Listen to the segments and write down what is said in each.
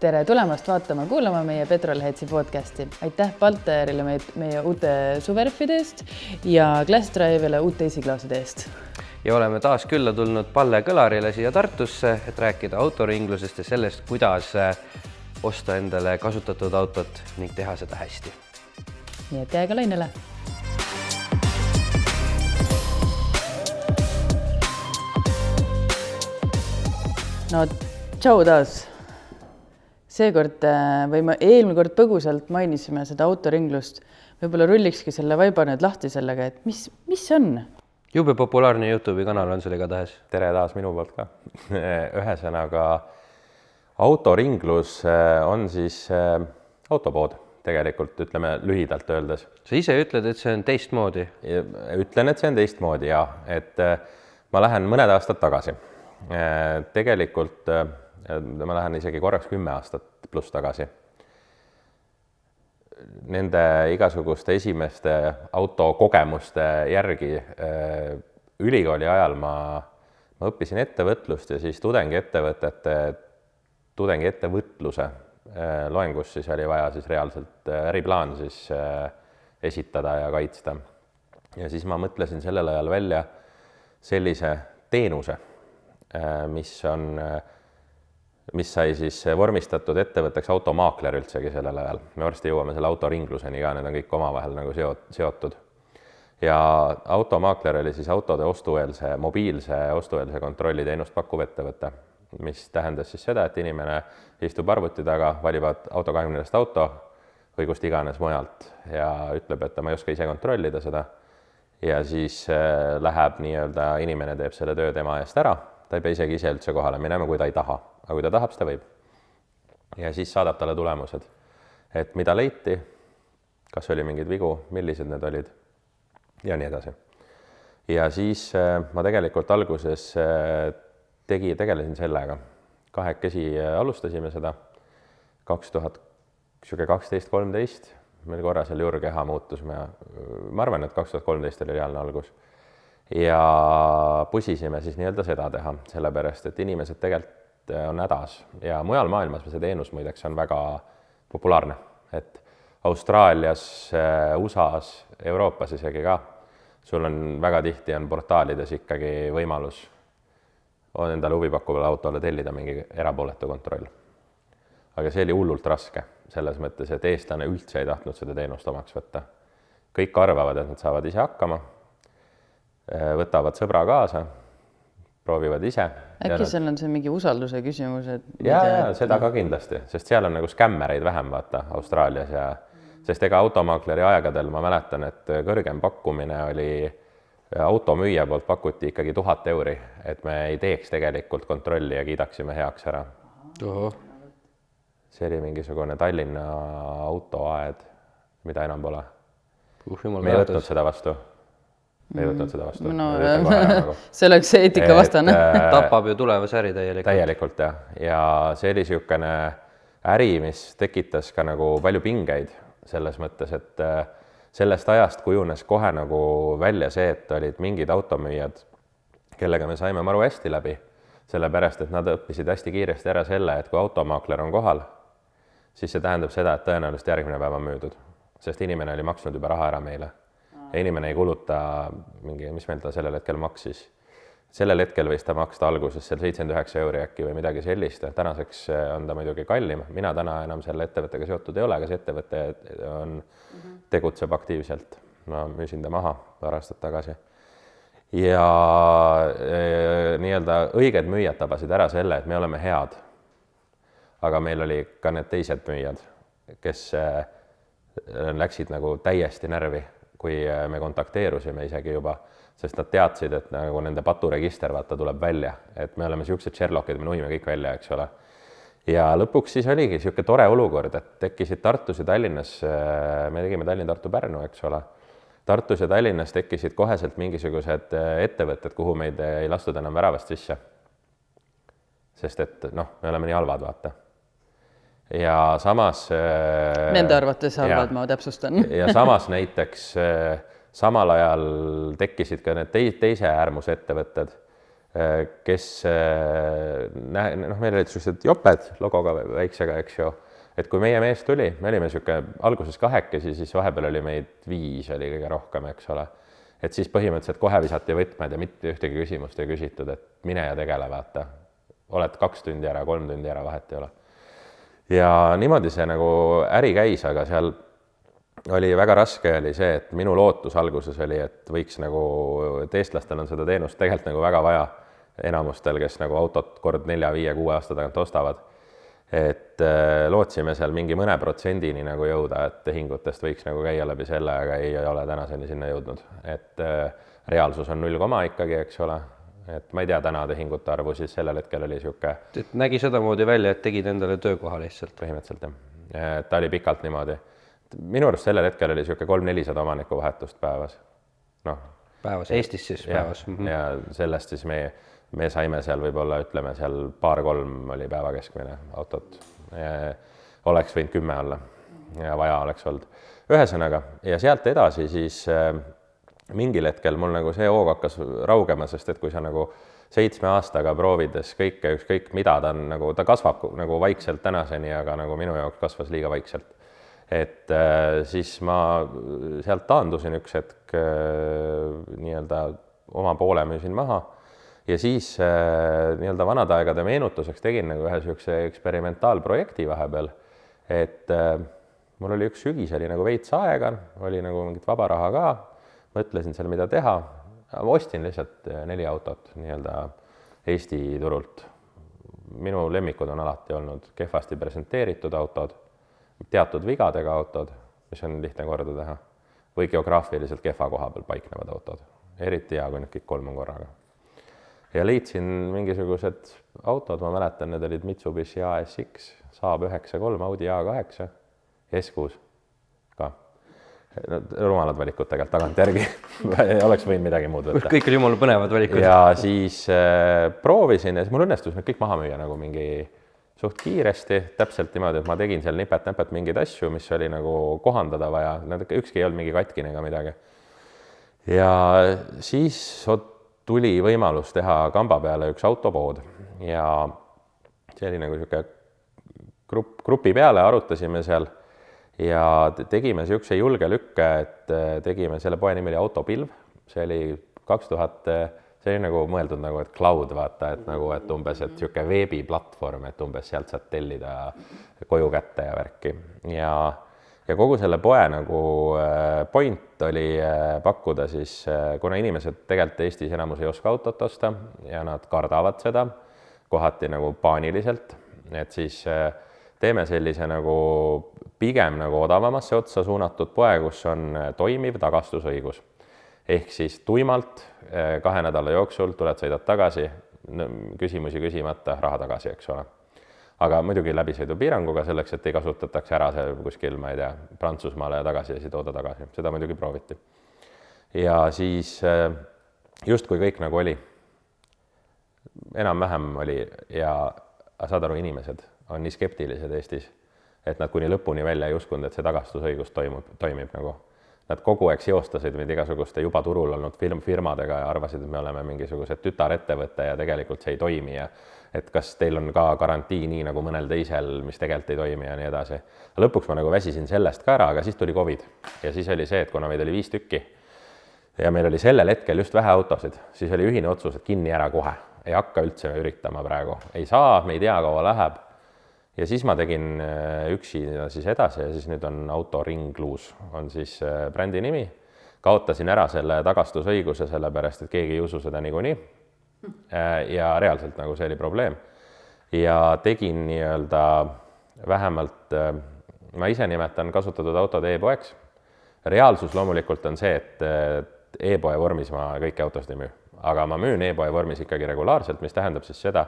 Tere tulemast vaatama, kuulama meie Petrolheadsi podcasti. Aitäh Balterile meie uute suverfide eest ja Glassdrive'ile uute esiklaaside eest. Ja oleme taas külla tulnud Palle Kõlarile siia Tartusse, et rääkida autoringlusest ja sellest, kuidas osta endale kasutatud autot ning teha seda hästi. Nii et jääga lainele. No, tšau taas. Seekord või eelmine kord põgusalt mainisime seda autoringlust. Võib-olla rullikski selle vaiba nüüd lahti sellega, et mis on? Jube populaarne YouTube'i kanal on selle igatahes. Tere taas minu poolt ka. Ühesõnaga, autoringlus on siis autopood tegelikult, ütleme lühidalt öeldes. Sa ise ütled, et see on teistmoodi? Ütlen, et see on teistmoodi, ja. Et ma lähen mõned aastad tagasi. Tegelikult ma lähen isegi korraks 10 aastat pluss tagasi. Nende igasuguste esimeste autokogemuste järgi ülikooli ajal ma õppisin ettevõtlust ja siis tudengiettevõtluse loengus siis oli vaja siis reaalselt äriplaan siis esitada ja kaitsta. Ja siis ma mõtlesin sellel ajal välja sellise teenuse, mis sai siis vormistatud ettevõtteks automaakler üldsegi sellel ajal. Me varsti jõuame selle autoringluseni ka, need on kõik omavahel nagu seotud. Ja automaakler oli siis autode mobiilse ostueelse kontrolli teenust pakkuv ettevõte, mis tähendas siis seda, et inimene istub arvuti taga, valivad auto 20 auto või kust iganes mujalt ja ütleb, et ma ei oska ise kontrollida seda. Ja siis läheb nii-öelda, inimene teeb selle töö tema eest ära, ta ei pea isegi ise üldse kohale minema, kui ta ei taha. Aga kui ta tahab, seda võib. Ja siis saadab talle tulemused, et mida leiti, kas oli mingeid vigu, millised need olid ja nii edasi. Ja siis ma tegelikult alguses tegelesin sellega. Kahekesi alustasime seda 2012-13. Meil korra seal juurkeha muutus. Ma arvan, et 2013 oli reaalne algus. Ja pusisime siis nii-öelda seda teha, sellepärast, et inimesed tegelikult on hädas ja mujal maailmas see teenus muideks on väga populaarne, et Austraalias, USAs, Euroopas isegi ka, sul on väga tihti on portaalides ikkagi võimalus on endale huvipakkuvale autole tellida mingi erapooletu kontroll. Aga see oli hullult raske, selles mõttes, et eestlane üldse ei tahtnud seda teenust omaks võtta. Kõik arvavad, et nad saavad ise hakkama, võtavad sõbra kaasa, proovivad ise. Äkki seal on see mingi usalduse küsimus? Ja, seda ka kindlasti, sest seal on nagu skämmereid vähem vaata Austraalias ja sest ega automaakleri aegadel ma mäletan, et kõrgem pakkumine oli automüüja poolt pakuti ikkagi 1000 €, et me ei teeks tegelikult kontrolli ja kiidaksime heaks ära. See oli mingisugune Tallinna autoaed, mida enam pole. Me ei võtnud seda vastu. Me ei võtnud seda vastu. No, see oleks eetika vastane. Tapab ju tulevase äri täielikult. Täielikult, jah. Ja see oli niisugune äri, mis tekitas ka nagu palju pingeid selles mõttes, et sellest ajast kujunes kohe nagu välja see, et olid mingid automüüjad, kellega me saime maru hästi läbi, sellepärast, et nad õppisid hästi kiiresti ära selle, et kui automaakler on kohal, siis see tähendab seda, et tõenäoliselt järgmine päev on müüdud, sest inimene oli maksnud juba raha ära meile. Ja inimene ei kuluta mingi, mis meil ta sellel hetkel maksis. Sellel hetkel võis ta maksta alguses seal 79 € äkki või midagi sellist. Tänaseks on ta muidugi kallim. Mina täna enam selle ettevõttega seotud ei ole, aga see ettevõte tegutseb aktiivselt. Ma müüsin ta maha paar aastat tagasi. Ja nii-öelda õiged müüjad tabasid ära selle, et me oleme head. Aga meil oli ka need teised müüjad, kes läksid nagu täiesti närvi, kui me kontakteerusime isegi juba, sest nad teadsid, et nagu nende paturegister vaata tuleb välja, et me oleme siuksed Sherlockid, me nuhime kõik välja, eks ole. Ja lõpuks siis oligi siuke tore olukord, et tekkisid Tartus ja Tallinnas, me tegime Tallinn, Tartu, Pärnu, eks ole. Tartus ja Tallinnas tekkisid koheselt mingisugused ettevõtted, kuhu meid ei lastud enam väravast sisse. Sest et me oleme nii halvad, vaata. Ja samas nende arvates halvad, ma täpsustan. Ja samas näiteks samal ajal tekkisid ka need teise äärmusettevõtted, kes meil olid sellised joped logoga väiksega, eks ju, et kui meie mees tuli, me olime sihuke alguses 2, siis vahepeal oli meid 5 oli kõige rohkem, eks ole. Et siis põhimõtteliselt kohe visati võtmed ja mitte ühtegi küsimust ei küsitud, et mine ja tegele, vaata. Oled 2 tundi ära, 3 tundi ära, vahet ei ole. Ja niimoodi see nagu äri käis, aga seal oli väga raske oli see, et minu lootus alguses oli, et võiks nagu, et eestlastel on seda teenust tegelikult nagu väga vaja enamustel, kes nagu autot kord 4, 5, 6 aasta tagant ostavad. Et lootsime seal mingi mõne protsendini nagu jõuda, et tehingutest võiks nagu käia läbi selle, aga ei ole tänaseni sinna jõudnud. Et reaalsus on 0, ikkagi, eks ole. Et ma ei tea täna tehingute arvu, siis sellel hetkel oli sihuke... Et nägi sedamoodi välja, et tegid endale töökoha lihtsalt? Põhimõtteliselt, jah. Ta oli pikalt niimoodi. Minu arust sellel hetkel oli sihuke 300-400 omaniku vahetust päevas. No, päevas, Eestis siis päevas. Ja sellest siis me saime seal võib-olla, ütleme seal 2-3 oli päeva keskmine autot. Oleks võinud 10 olla ja vaja oleks olnud. Ühesõnaga, ja sealt edasi siis mingil hetkel mul nagu see hoog hakkas raugema, sest et kui sa nagu 7 aastaga proovides kõike, ükskõik mida ta on, nagu ta kasvab nagu vaikselt tänaseni, aga nagu minu jaoks kasvas liiga vaikselt. Et siis ma sealt taandusin üks hetk nii-öelda oma poole müüsin maha ja siis nii-öelda vanade aegade meenutuseks tegin nagu ühe sihukese eksperimentaalprojekti vahepeal, et mul oli üks sügis oli nagu veits aega, oli nagu mingit vaba raha ka, mõtlesin seal mida teha, ostin lihtsalt 4 autot nii-öelda Eesti turult. Minu lemmikud on alati olnud kehvasti presenteeritud autod, teatud vigadega autod, mis on lihtne korda teha, või geograafiliselt kehva koha peal paiknevad autod. Eriti hea, kui nüüd kõik 3 on korraga. Ja leidsin mingisugused autod, ma mäletan, need olid Mitsubishi ASX, Saab 9-3, Audi A8, S6 ka. Rumalad valikud tegelikult tagantjärgi, oleks võinud midagi muud võtta. Kõik oli jumala põnevad valikud. Ja siis proovisin ja siis mul õnnestus need kõik maha müüa nagu mingi suht kiiresti, täpselt niimoodi, et ma tegin seal nipet-näpet mingeid asju, mis oli nagu kohandada vaja, ükski ei olnud mingi katkine ega midagi. Ja siis tuli võimalus teha kamba peale üks autopood ja see oli nagu sihuke grupi peale, arutasime seal ja tegime sihukese julge lükke, et tegime selle poe nimi oli Autopilv, see oli 2000, see oli nagu mõeldud nagu, et cloud vaata, et nagu, et umbes, et sihuke veebiplatvorm, et umbes sealt saad tellida koju kätte ja värki. Ja kogu selle poe nagu point oli pakkuda siis, kuna inimesed tegelikult Eestis enamus ei oska autot osta ja nad kardavad seda kohati nagu paaniliselt, et siis teeme sellise nagu pigem nagu odavamasse otsa suunatud poe, kus on toimiv tagastusõigus. Ehk siis tuimalt 2 nädala jooksul tuled, sõidad tagasi, küsimusi küsimata, raha tagasi, eks ole. Aga muidugi läbisõidupiiranguga selleks, et ei kasutataks ära see kuskil, ma ei tea, Prantsusmaale ja tagasi ja siis tooda tagasi. Seda muidugi prooviti. Ja siis just kui kõik nagu oli, enam-vähem oli ja saad aru, inimesed on nii skeptilised Eestis, et nad kuni lõpuni välja ei uskunud, et see tagastusõigus toimib nagu. Nad kogu aeg seostasid meid igasuguste juba turul olnud firmadega ja arvasid, et me oleme mingisugused tütarettevõte ja tegelikult see ei toimi ja et kas teil on ka garantii nii nagu mõnel teisel, mis tegelikult ei toimi ja nii edasi. Lõpuks ma nagu väsisin sellest ka ära, aga siis tuli COVID ja siis oli see, et kuna meid oli 5 tükki ja meil oli sellel hetkel just vähe autosid, siis oli ühine otsus, et kinni ära kohe, ei hakka üldse üritama praegu, ei saa, me ei tea, kaua läheb. Ja siis ma tegin üksi siis edasi ja siis nüüd on Autoringluus, on siis brändi nimi. Kaotasin ära selle tagastusõiguse sellepärast, et keegi ei usu seda niikuinii. Ja reaalselt nagu see oli probleem. Ja tegin nii-öelda vähemalt, ma ise nimetan kasutatud autod e-poeks. Reaalsus loomulikult on see, et e-poe vormis ma kõiki autosid ei müü. Aga ma müün e-poe vormis ikkagi regulaarselt, mis tähendab siis seda,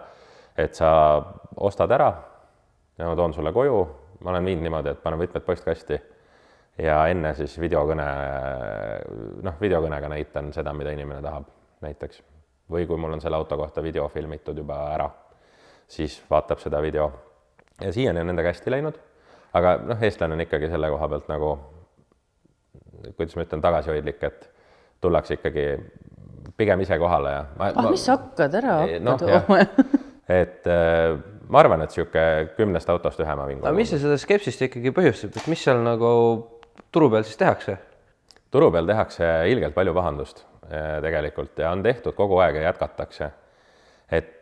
et sa ostad ära, ja ma toon sulle koju, ma olen viinud niimoodi, et panen võtmed postkasti ja enne siis videokõnega näitan seda, mida inimene tahab näiteks. Või kui mul on selle auto kohta video filmitud juba ära, siis vaatab seda video. Ja siiani on nendega hästi läinud, aga eestlane on ikkagi selle koha pealt nagu, kuidas ma ütlen, tagasihoidlik, et tullakse ikkagi pigem ise kohale ja mis sa hakkad ära noh, et ma arvan, et sihuke 10 autost ühe ma vingu. Aga mis seda skepsist ikkagi põhjustab, et mis seal nagu turu peal siis tehakse? Turu peal tehakse ilgelt palju pahandust tegelikult ja on tehtud kogu aeg ja jätkatakse. Et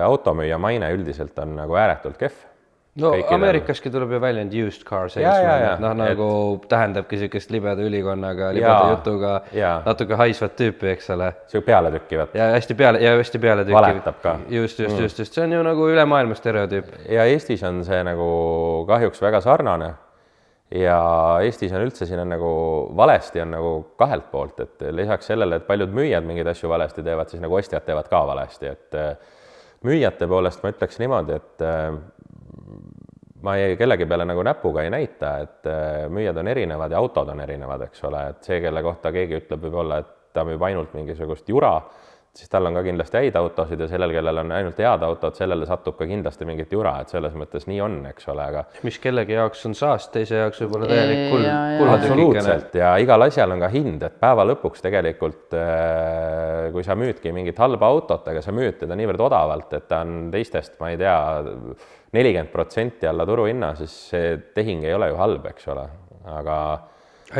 automüüja maine üldiselt on nagu ääretult kehv. No Ameerikaski tuleb ju väljend used car salesman, noh nagu tähendabki sellist libeda ülikonnaga, libeda jutuga, natuke haisvat tüüpi, eks ole. See peale tükkivat. Ja hästi peale tükkiv. Valetab ka. Just. See on ju nagu üle maailma stereotüüp. Ja Eestis on see nagu kahjuks väga sarnane. Ja Eestis on üldse siin on nagu valesti on nagu kahelt poolt, et lisaks sellele, et paljud müüjad mingeid asju valesti teevad, siis nagu ostjad teevad ka valesti, et müüjate poolest ma ütleks niimoodi, et ma kellegi peale nagu näpuga ei näita, et müüjad on erinevad ja autod on erinevad, eks ole, et see, kelle kohta keegi ütleb võib-olla, et ta müüb ainult mingisugust jura, siis tal on ka kindlasti häid autosid ja sellel, kellel on ainult head autod, sellele satub ka kindlasti mingit jura, et selles mõttes nii on, eks ole, aga mis kellegi jaoks on saast, teise jaoks võib olla täielik absoluutselt ja igal asjal on ka hind, et päeva lõpuks tegelikult kui sa müüdki mingit halba autot, aga sa müüd teda niivõrd odavalt, et ta on teistest, ma ei tea, 40% alla turuhinna, siis see tehing ei ole ju halb, eks ole, aga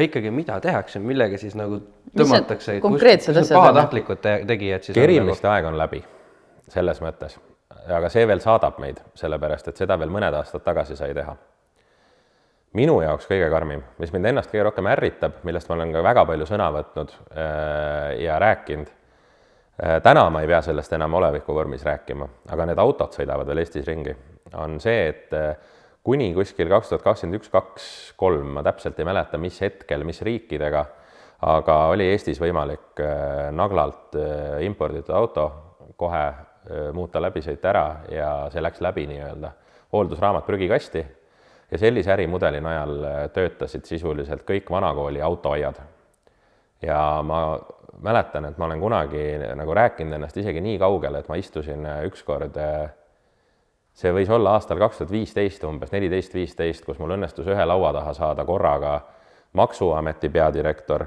ikkagi mida tehakse, millega siis nagu tõmmatakse, konkreetsed asjad pahatahtlikud tegijad siis kerimiste aeg on läbi selles mõttes, aga see veel saadab meid, sellepärast, et seda veel mõned aastad tagasi sai teha. Minu jaoks kõige karmim, mis mind ennast kõige rohkem ärritab, millest ma olen ka väga palju sõna võtnud ja rääkinud, täna ma ei pea sellest enam oleviku vormis rääkima, aga need autod sõidavad veel Eestis ringi, on see, et kuni kuskil 2021-2023, ma täpselt ei mäleta, mis hetkel, mis riikidega, aga oli Eestis võimalik naglalt imporditud auto kohe muuta läbisõit ära ja see läks läbi nii-öelda hooldusraamat prügikasti ja sellise ärimudeli najal töötasid sisuliselt kõik vanakooli autoaiad. Ja ma mäletan, et ma olen kunagi nagu rääkinud ennast isegi nii kaugele, et ma istusin ükskord see võis olla aastal 2015, umbes 14-15, kus mul õnnestus ühe laua taha saada korraga Maksuameti peadirektor,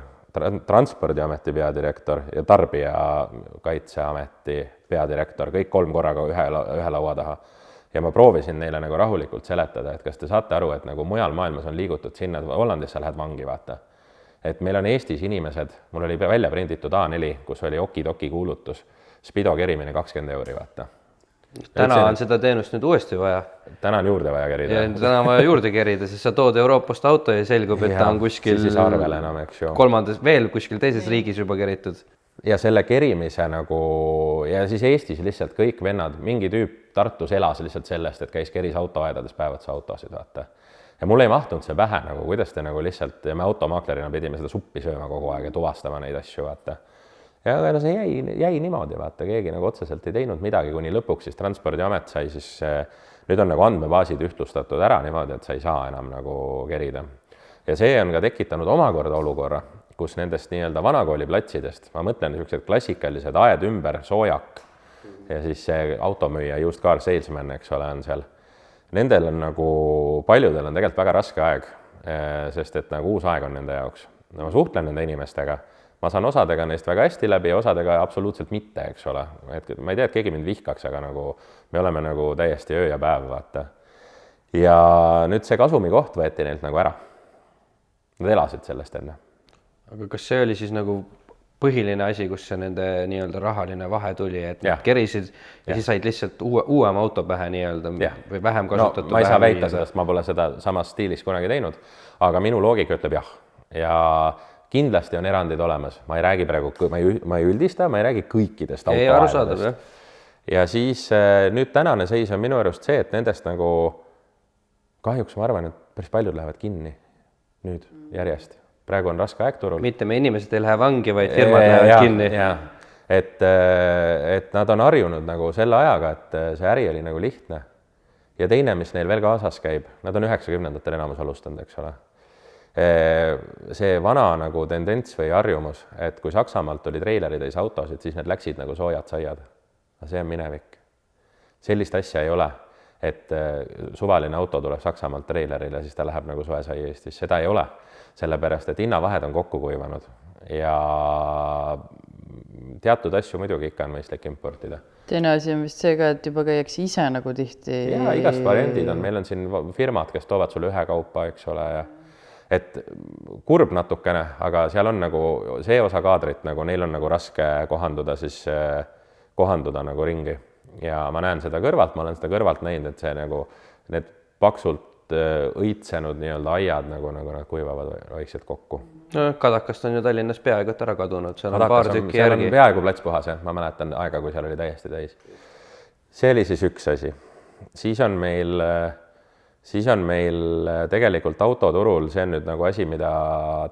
Transpordiameti peadirektor ja Tarbijakaitseameti peadirektor, kõik kolm korraga ühe laua taha. Ja ma proovisin neile nagu rahulikult seletada, et kas te saate aru, et nagu mujal maailmas on liigutud sinna, et Hollandis sa lähed vangi, vaata. Et meil on Eestis inimesed, mul oli välja prinditud A4, kus oli okidoki kuulutus, Spido kerimine 20 €, vaata. Täna on seda teenust nüüd uuesti vaja. Täna on juurde vaja kerida. Ja täna on vaja juurde kerida, sest sa tood Euroopast auto ja selgub, et ta on kuskil kolmandas, veel kuskil teises riigis juba keritud. Ja selle kerimise nagu, ja siis Eestis lihtsalt kõik vennad, mingi tüüp Tartus elas lihtsalt sellest, et käis keris autoaedades päevadse autosid, vaata. Ja mulle ei mahtunud see pähe, nagu, kuidas te nagu lihtsalt, ja me automaaklerina pidime seda suppi sööma kogu aeg ja tuvastama neid asju, vaata. Ja see jäi niimoodi, vaata, keegi nagu otseselt ei teinud midagi, kuni lõpuks siis Transpordiamet sai siis, nüüd on nagu andmebaasid ühtlustatud ära niimoodi, et sa ei saa enam nagu kerida. Ja see on ka tekitanud omakorda olukorra, kus nendest nii-öelda vanakooliplatsidest, ma mõtlen niisugused klassikalised aed ümber, soojak ja siis see automüüja, used car salesman, eks ole, on seal. Nendel on nagu, paljudel on tegelikult väga raske aeg, sest et nagu uus aeg on nende jaoks. Ma suhtlen nende inimestega, ma saan osadega neist väga hästi läbi ja osadega absoluutselt mitte, eks ole. Et ma ei tea, et keegi mind vihkaks, aga nagu me oleme nagu täiesti öö ja päev, vaata. Ja nüüd see kasumi koht võeti neilt nagu ära. Nad elasid sellest enne. Aga kas see oli siis nagu põhiline asi, kus see nende nii-öelda rahaline vahe tuli, et kerisid ja siis said lihtsalt uuem auto pähe nii-öelda või vähem kasutatud? No, ma ei saa väita sellest, ma pole seda samas stiilis kunagi teinud, aga minu loogika ütleb jah. Ja kindlasti on erandid olemas, ma ei räägi praegu, ma ei üldista, ma ei räägi kõikidest autoaedadest. Ja siis nüüd tänane seis on minu arust see, et nendest nagu kahjuks ma arvan, et päris paljud lähevad kinni nüüd järjest. Praegu on raske aeg turul. Mitte me inimesed ei lähe vangi, vaid firmad lähevad kinni. Et nad on harjunud nagu selle ajaga, et see äri oli nagu lihtne. Ja teine, mis neil veel kaasas käib, nad on 90-ndatel enamus alustanud, eks ole. See vana nagu tendents või harjumus, et kui Saksamaalt oli treilerid autosid, siis need läksid nagu soojad saiad. See on minevik. Sellist asja ei ole, et suvaline auto tuleb Saksamaalt treilerile, siis ta läheb nagu soe sai Eestis. Seda ei ole, sellepärast, et hinnavahed on kokku kuivanud ja teatud asju muidugi ikka on mõistlik importida. Teine asi on vist see ka, et juba käiakse ise nagu tihti. Ja igast variandid on, meil on siin firmad, kes toovad sulle ühe kaupa, eks ole, ja et kurb natukene, aga seal on nagu see osa kaadrit, nagu neil on nagu raske kohanduda nagu ringi. Ja ma näen seda kõrvalt, ma olen seda kõrvalt näinud, et see nagu need paksult õitsenud nii-öelda aiad, nagu nad kuivavad vaikselt kokku. No, Kadakast on ju Tallinnas peaaegu ära kadunud, seal on paar tükki seal järgi. on peaaegu plats puhas, jah. Ma mäletan aega, kui seal oli täiesti täis. See oli siis üks asi. Siis on meil tegelikult autoturul, see on nüüd nagu asi, mida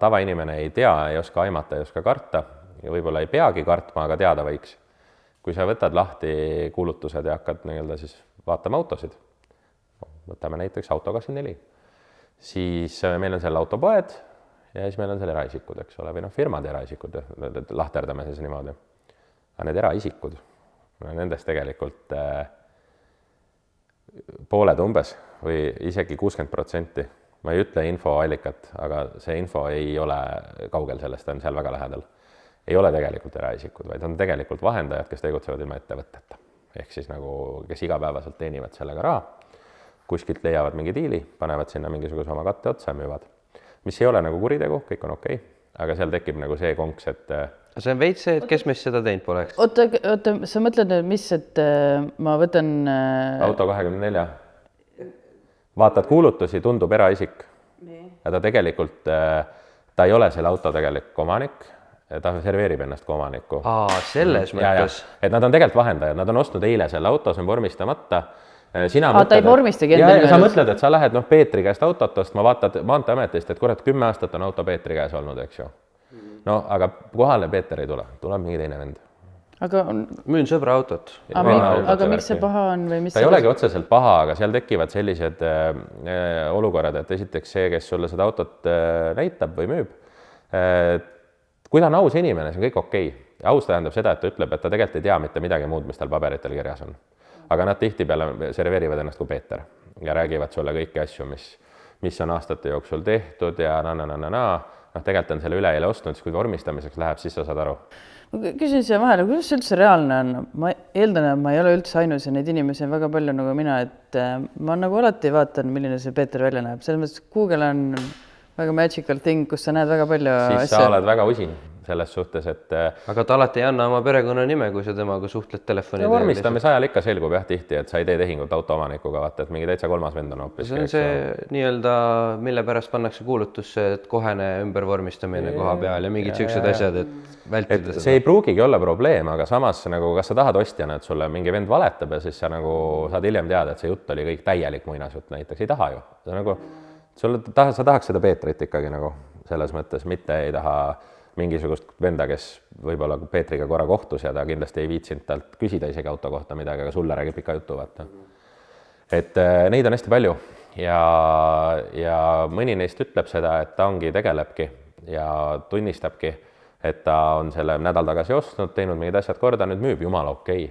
tavainimene ei tea, ei oska aimata, ei oska karta ja võib-olla ei peagi kartma, aga teada võiks. Kui sa võtad lahti kuulutused ja hakkad nii-öelda siis vaatama autosid, võtame näiteks Auto24, siis meil on seal autopoed ja siis meil on seal eraisikud, eks ole, või firmad eraisikud, lahterdame siis niimoodi. Aga need eraisikud, nendest tegelikult pooled umbes või isegi 60%, ma ei ütle infoallikat, aga see info ei ole kaugel sellest, on seal väga lähedal. Ei ole tegelikult eraisikud, vaid on tegelikult vahendajad, kes tegutsevad ilma ettevõtteta. Ehk siis nagu, kes igapäevaselt teenivad sellega raha, kuskilt leiavad mingi diili, panevad sinna mingisuguse oma katte otsa ja müüvad. Mis ei ole nagu kuritegu, kõik on okei, aga seal tekib nagu see konks, et see on veits see, et kes meist seda teinud poleks. Oota, sa mõtled nüüd, mis, et ma võtan... Auto24. Vaatad kuulutusi, tundub eraisik. Ja ta tegelikult, ta ei ole selle auto tegelik omanik, ta serveerib ennast kui omanikku. Selles mõttes. Et nad on tegelikult vahendajad, nad on ostnud eile selle auto, see on vormistamata. Ta ei vormistagi enda sa mõtled, et sa lähed Peetri käest autot ostma, vaatad Maanteeametist, et kurat 10 aastat on auto Peetri käes olnud, eks ju. No, aga kohale Peeter ei tule, tuleb mingi teine vend. Aga müün sõbra autot. Aga miks see paha on? Või mis ta ei olegi otseselt paha, aga seal tekivad sellised olukorrad, et esiteks see, kes sulle seda autot näitab või müüb, kui ta on aus inimene, see on kõik okei. Aus tähendab seda, et ta ütleb, et ta tegelikult ei tea mitte midagi muud, mis tal paberitel kirjas on. Aga nad tihtipeale serveerivad ennast kui Peeter ja räägivad sulle kõiki asju, mis on aastate jooksul tehtud ja tegelikult on selle üleeile ostnud, siis kui vormistamiseks läheb, siis sa saad aru. Ma küsin siia vahele, kuidas see üldse reaalne on? Ma eeldan, et ma ei ole üldse ainus ja neid inimesi on väga palju nagu mina, et ma nagu alati vaatan, milline see Peeter välja näeb. Selles mõttes Google on väga magical thing, kus sa näed väga palju siis sa oled väga usin selles suhtes, et aga ta alati ei anna oma perekonna nime, kui sa temaga suhtled telefoni. Vormistamise ajal ikka selgub jah tihti, et sa ei tee tehingut autoomanikuga, vaata, et mingi täitsa kolmas vend on hoopis. See on see nii-öelda, mille pärast pannakse kuulutusse, et kohene ümbervormistamine koha peal ja mingid siuksed asjad, et vältida seda. See ei pruugigi olla probleem, aga samas nagu, kas sa tahad ostjana, et sulle mingi vend valetab ja siis sa nagu saad hiljem teada, et see jutt oli kõik täielik muinasjutt näiteks. Ei taha ju. Sa tahaks seda Peetrit ikkagi nagu selles mõttes, mitte ei taha mingisugust venda, kes võib-olla Peetriga korra kohtus ja ta kindlasti ei viitsinud talt küsida isegi auto kohta midagi, aga sulle räägib pika jutu, vaata. Et neid on hästi palju ja mõni neist ütleb seda, et ta ongi tegelebki ja tunnistabki, et ta on selle nädal tagasi ostnud, teinud mingid asjad korda, nüüd müüb jumala okei,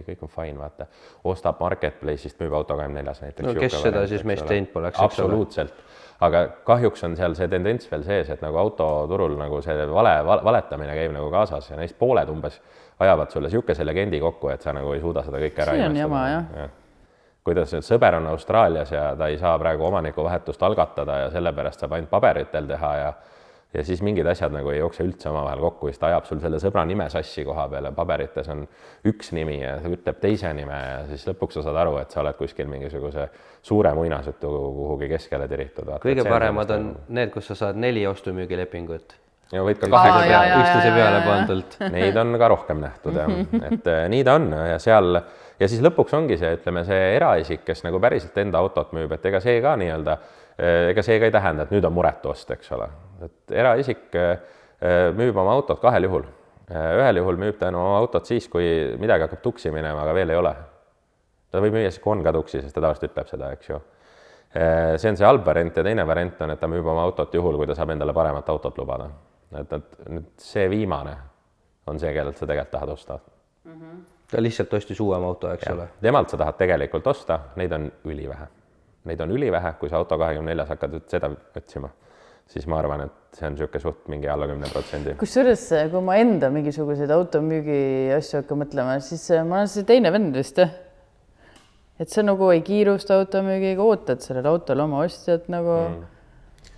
kõik on fine, vaata. Ostab Marketplace'ist, müüb Auto24 näiteks. No kes seda siis meist teinud poleks? Absoluutselt. Aga kahjuks on seal see tendents veel sees, et nagu autoturul nagu see valetamine käib nagu kaasas ja neist pooled umbes ajavad sulle siukese legendi kokku, et sa nagu ei suuda seda kõik ära see on jama, jah. Kuidas sõber on Austraalias ja ta ei saa praegu omanikuvahetust algatada ja sellepärast saab ainult paberitel teha ja siis mingid asjad nagu ei jookse üldse omavahel kokku, siis ta ajab sul selle sõbra nime sassi koha peale, paberites on üks nimi ja ta ütleb teise nime ja siis lõpuks sa saad aru, et sa oled kuskil mingisuguse suure muinasjutu kuhugi keskele tiritud. Kõige paremad on need, kus sa saad 4 ostumüügilepingut. Ja võid ka 2 ükstuse peale pandult. Neid on ka rohkem nähtud, et nii ta on ja seal ja siis lõpuks ongi see, ütleme, see eraisik, kes nagu päriselt enda autot müüb, et ega see ka nii-öelda, ega see ka ei tähenda, et nüüd on muretu ost, eks ole. Et eraisik müüb oma autot 2 juhul. Ühel juhul müüb ta oma autot siis, kui midagi hakkab tuksi minema, aga veel ei ole. Ta võib müüa siis, kui on ka tuksi, sest ta tavaliselt ütleb seda, eks ju. See on see halb variant ja teine variant on, et ta müüb oma autot juhul, kui ta saab endale paremat autot lubada. Et see viimane on see, kellelt sa tegelikult tahad osta. Ta lihtsalt ostis uuem auto, eks ole. Temalt sa tahad tegelikult osta, neid on ülivähe. Neid on ülivähe, kui sa Auto24 hakkad seda otsima. siis ma arvan, et see on niisugune suht mingi alla 10%. Kusjuures, kui ma enda mingisuguseid automüügi asju hakkan mõtlema, siis ma olen see teine vend vist. Et sa nagu ei kiirusta automüügiga, ootad sellel autol oma ostjat nagu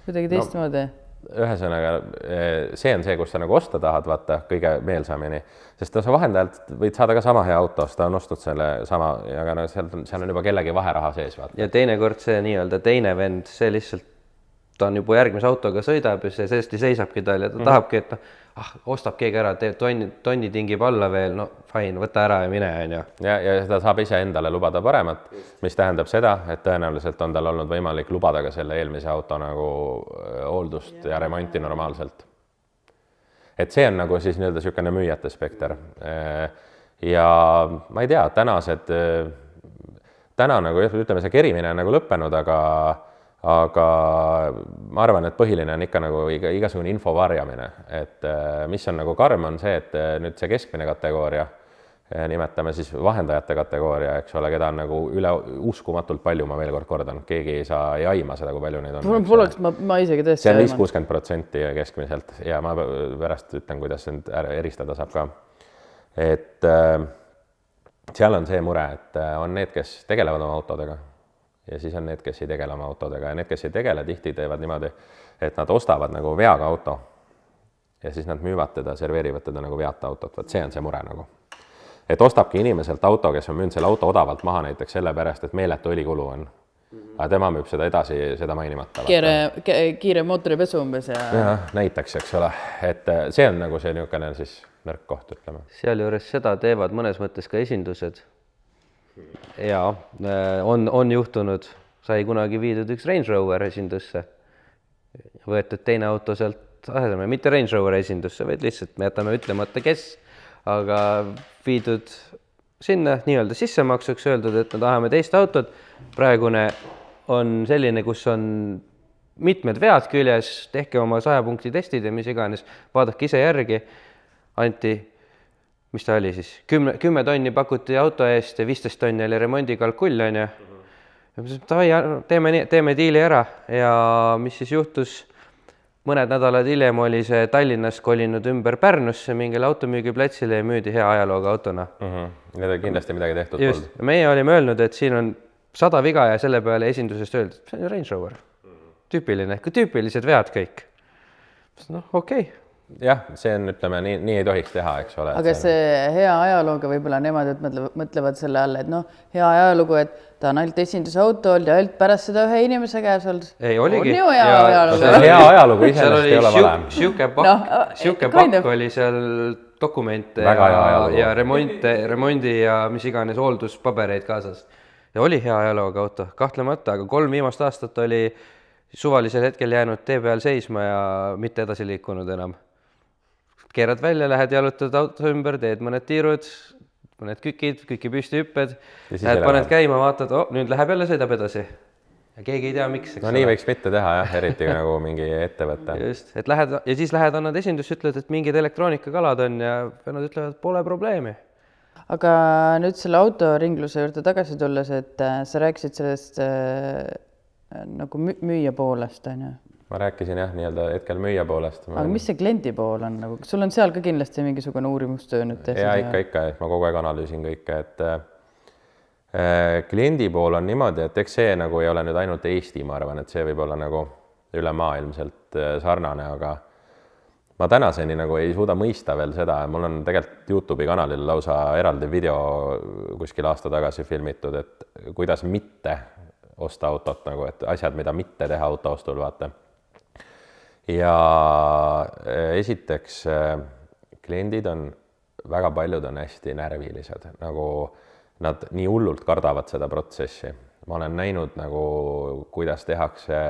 kuidagi teistmoodi. Ühesõnaga, see on see, kus sa nagu osta tahad, vaata, kõige meelsamini. Sest sa vahendajalt võid saada ka sama hea auto, ta on ostnud selle sama, aga no seal on juba kellegi vaheraha sees, vaata. Ja teinekord see nii-öelda teine vend, see lihtsalt, ta on juba järgmise autoga sõidab ja see tõesti seisabki tal ja ta tahabki, et ostab keegi ära, tonni tingib alla veel, no fine, võta ära ja mine, on ju. Ja seda saab ise endale lubada paremat, mis tähendab seda, et tõenäoliselt on tal olnud võimalik lubada ka selle eelmise auto nagu hooldust ja remonti normaalselt. Et see on nagu siis nii-öelda niisugune müüjate spekter. Ja ma ei tea, täna nagu ütleme, see kerimine on nagu lõppenud, aga ma arvan, et põhiline on ikka nagu igasugune info varjamine, et mis on nagu karm on see, et nüüd see keskmine kategooria, nimetame siis vahendajate kategooria, eks ole, keda on nagu üle uskumatult palju, ma veel kord kordan, keegi ei aima seda, kui palju neid on. Poleks, ma isegi tõesti see on 50% keskmiselt ja ma pärast ütlen, kuidas sind eristada saab ka. Et seal on see mure, et on need, kes tegelevad oma autodega ja siis on need, kes ei tegele oma autodega ja need, kes ei tegele, tihti teevad niimoodi, et nad ostavad nagu veaga auto ja siis nad müüvad teda, serveerivad teda nagu veata autot. Võt see on see mure nagu. Et ostabki inimeselt auto, kes on müünud selle auto odavalt maha näiteks sellepärast, et meeletu õlikulu on. Aga tema müüb seda edasi, seda mainimata. Kiire mootoripesu umbes ja näiteks, eks ole. Et see on nagu see niisugune siis nõrk koht, ütleme. Seal juures seda teevad mõnes mõttes ka esindused. Ja on juhtunud, sai kunagi viidud üks Range Rover esindusse. Võetud teine auto sealt asemel, mitte Range Rover esindusse, vaid lihtsalt me jätame ütlemata, kes, aga viidud sinna nii-öelda sissemaksuks öeldud, et me tahame teist autot. Praegune on selline, kus on mitmed vead küljes, tehke oma 100 punkti testid ja mis iganes, vaadake ise järgi, anti mis ta oli siis, 10 tonni pakuti auto eest ja 15 tonni oli remondikalkull, on ju. Teeme diili ära ja mis siis juhtus, mõned nädalad hiljem oli see Tallinnast kolinud ümber Pärnusse mingile automüügiplatsile ja müüdi hea ajalooga autona. Need on kindlasti midagi tehtud. Just, meie olime öelnud, et siin on 100 viga ja selle peale esindusest öeldud, see on Range Rover. Tüüpiline, tüüpilised vead kõik. Noh, okei. Jah, see on, ütleme, nii ei tohiks teha, eks ole. Aga see hea ajalooga võib-olla nemad mõtlevad selle alla, et noh, hea ajalugu, et ta on ainult esindusauto olnud ja ainult pärast seda ühe inimese käes olnud. Ei, oligi. On ju hea ajalugu. Hea ajalugu iseenesest ei ole vale. Siuke pakk oli seal dokumente ja remondi ja mis iganes hoolduspabereid kaasas. Ja oli hea ajalooga auto, kahtlemata, aga 3 viimast aastat oli suvalisel hetkel jäänud tee peal seisma ja mitte edasi liikunud enam. Keerad välja, lähed jalutad auto ümber, teed mõned tiirud, mõned küki püsti hüpped, paned käima, vaatad, nüüd läheb jälle, sõidab edasi. Ja keegi ei tea, miks. No nii võiks mitte teha, jah, eriti nagu mingi ettevõte. Just, et lähed, ja siis lähed, annad esindusse, ütled, et mingid elektroonikakalad on ja nad ütlevad, pole probleemi. Aga nüüd selle autoringluse juurde tagasi tulles, et sa rääkisid sellest nagu müüja poolest, on ju? Ma rääkisin jah, nii-öelda hetkel müüja poolest. Aga mis see kliendi pool on? Nagu, sul on seal ka kindlasti mingisugune uurimustöö nüüd tehtud? Ja ikka, et ma kogu aeg analüüsin kõike, et kliendi pool on niimoodi, et eks see nagu ei ole nüüd ainult Eesti, ma arvan, et see võib olla nagu ülemaailmselt sarnane, aga ma tänaseni nagu ei suuda mõista veel seda, mul on tegelikult YouTube'i kanalil lausa eraldi video kuskil aasta tagasi filmitud, et kuidas mitte osta autot, nagu, et asjad, mida mitte teha auto ostul, vaata. Ja esiteks kliendid on, väga paljud on hästi närvilised, nagu nad nii hullult kardavad seda protsessi. Ma olen näinud, nagu, kuidas tehakse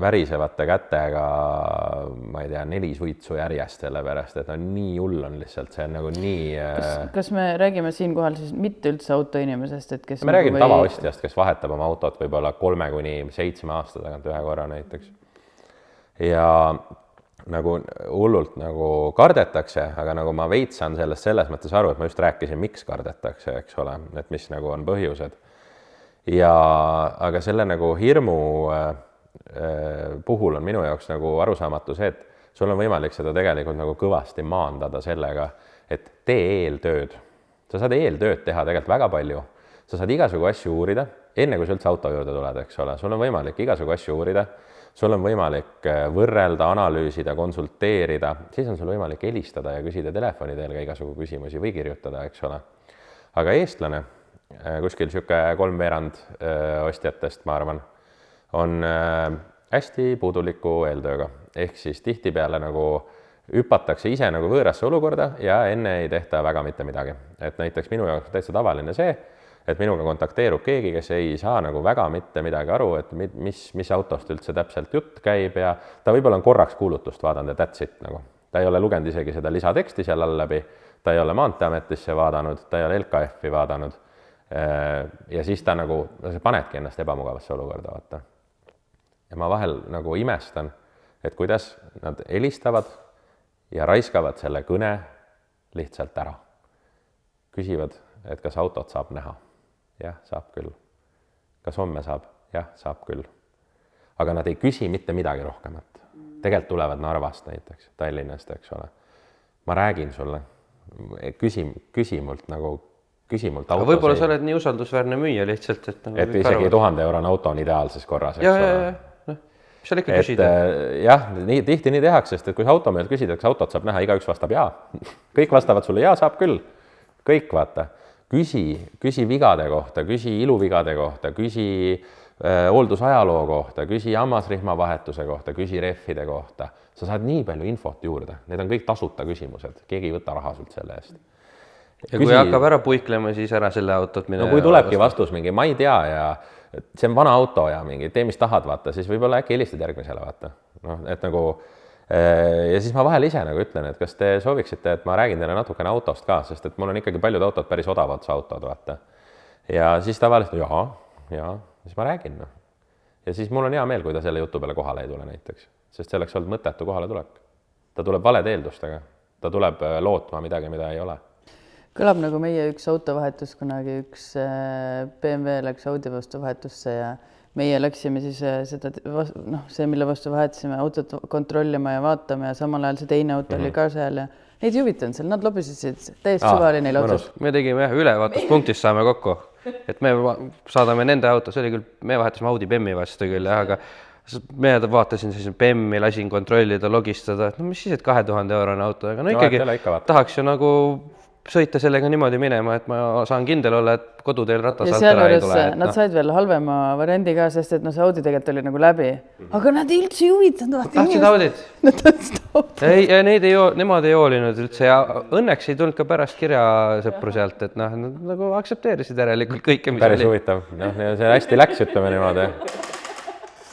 värisevate kätega, ma ei tea, 4 suitsu järjest selle pärast, et on nii hull on lihtsalt, see on nagu nii... Kas me räägime siin kohal siis mitte üldse autoinimesest, et kes... Me räägime tavaostjast, kes vahetab oma autot võib-olla 3–7 aasta tagant ühe korra näiteks. Ja nagu hullult nagu kardetakse, aga nagu ma veitsan sellest selles mõttes aru, et ma just rääkisin, miks kardetakse, eks ole, et mis nagu on põhjused. Ja aga selle nagu hirmu puhul on minu jaoks nagu arusaamatu see, et sul on võimalik seda tegelikult nagu kõvasti maandada sellega, et tee eeltööd. Sa saad eeltööd teha tegelikult väga palju. Sa saad igasugu asju uurida, enne kui sa üldse auto juurde tuled, eks ole. Sul on võimalik igasugu asju uurida, sul on võimalik võrrelda, analüüsida, konsulteerida, siis on sul võimalik helistada ja küsida telefoni teel ka igasugu küsimusi või kirjutada, eks ole. Aga eestlane, kuskil sihuke 3/4 ostjatest, ma arvan, on hästi puuduliku eeltööga. Ehk siis tihtipeale nagu hüpatakse ise nagu võõrasse olukorda ja enne ei tehta väga mitte midagi. Et näiteks minu jaoks täitsa tavaline see, et minuga kontakteerub keegi, kes ei saa nagu väga mitte midagi aru, et mis autost üldse täpselt jutt käib ja ta võib-olla on korraks kuulutust vaadanud ja that's it nagu. Ta ei ole lugenud isegi seda lisateksti seal all läbi, ta ei ole Maanteeametisse vaadanud, ta ei ole LKF-i vaadanud ja siis ta nagu, sa panedki ennast ebamugavasse olukorda, vaata. Ja ma vahel nagu imestan, et kuidas nad helistavad ja raiskavad selle kõne lihtsalt ära. Küsivad, et kas autot saab näha. Jah, saab küll. Kas homme saab? Jah, saab küll. Aga nad ei küsi mitte midagi rohkemat. Tegelikult tulevad Narvast näiteks, Tallinnast, eks ole. Ma räägin sulle, küsi mult autos. Aga võib-olla sa oled nii usaldusväärne müüa lihtsalt, et nagu et isegi 1000 € auto on ideaalses korras, eks ole. Mis seal ikka küsida? Jah, tihti nii tehakse, sest et kui auto meilt küsida, kas autot saab näha, igaüks vastab jaa. Kõik vastavad sulle jaa, saab küll. Kõik vaata. Küsi vigade kohta, küsi iluvigade kohta, küsi hooldusajaloo kohta, küsi hammasrihma vahetuse kohta, küsi rehvide kohta. Sa saad nii palju infot juurde. Need on kõik tasuta küsimused. Keegi ei võta raha sult selle eest. Ja kui hakkab ära puiklema, siis ära selle autot mine. No kui tulebki vastus mingi, ma ei tea ja see on vana auto ja mingi, tee mis tahad, vaata, siis võib-olla äkki helistad järgmisele, vaata. No, et nagu, ja siis ma vahel ise nagu ütlen, et kas te sooviksite, et ma räägin teile natukene autost ka, sest et mul on ikkagi paljud autod päris odavad autod, vaata. Ja siis tavaliselt, jaa, siis ma räägin. No. Ja siis mul on hea meel, kui ta selle jutu peale kohale ei tule näiteks, sest see oleks olnud mõttetu kohale tulek. Ta tuleb valede eeldustega, ta tuleb lootma midagi, mida ei ole. Kõlab nagu meie üks autovahetus, kunagi üks BMW läks Audi vastu vahetusse ja meie läksime siis see, mille vastu vahetasime, autot kontrollima ja vaatama ja samal ajal see teine auto oli ka seal ja neid ei huvitanud seal, nad lobisesid täiesti suvaline neil autos. Me tegime ülevaatuspunktis saame kokku, et me saadame nende auto, see oli küll, me vahetasime Audi BEM-i vastu küll, aga me vaatasin siis BEM-i, lasin kontrollida, logistada, et no mis siis, et 2000 € auto, aga no ikkagi tahaks ju nagu sõita sellega niimoodi minema, et ma saan kindel olla, et koduteel ratas alt ära ei tule. Nad said veel halvema variandi ka, sest et see Audi tegelikult oli nagu läbi. Aga nad ei üldse huvitanud. Tahtsid Audit? Nad tahtsid Audit. Nemad ei hoolinud üldse ja õnneks ei tulnud ka pärast kirjasõpru sealt, et nad nagu aktsepteerisid järelikult kõike, mis päris huvitav. See hästi läks, ütleme niimoodi.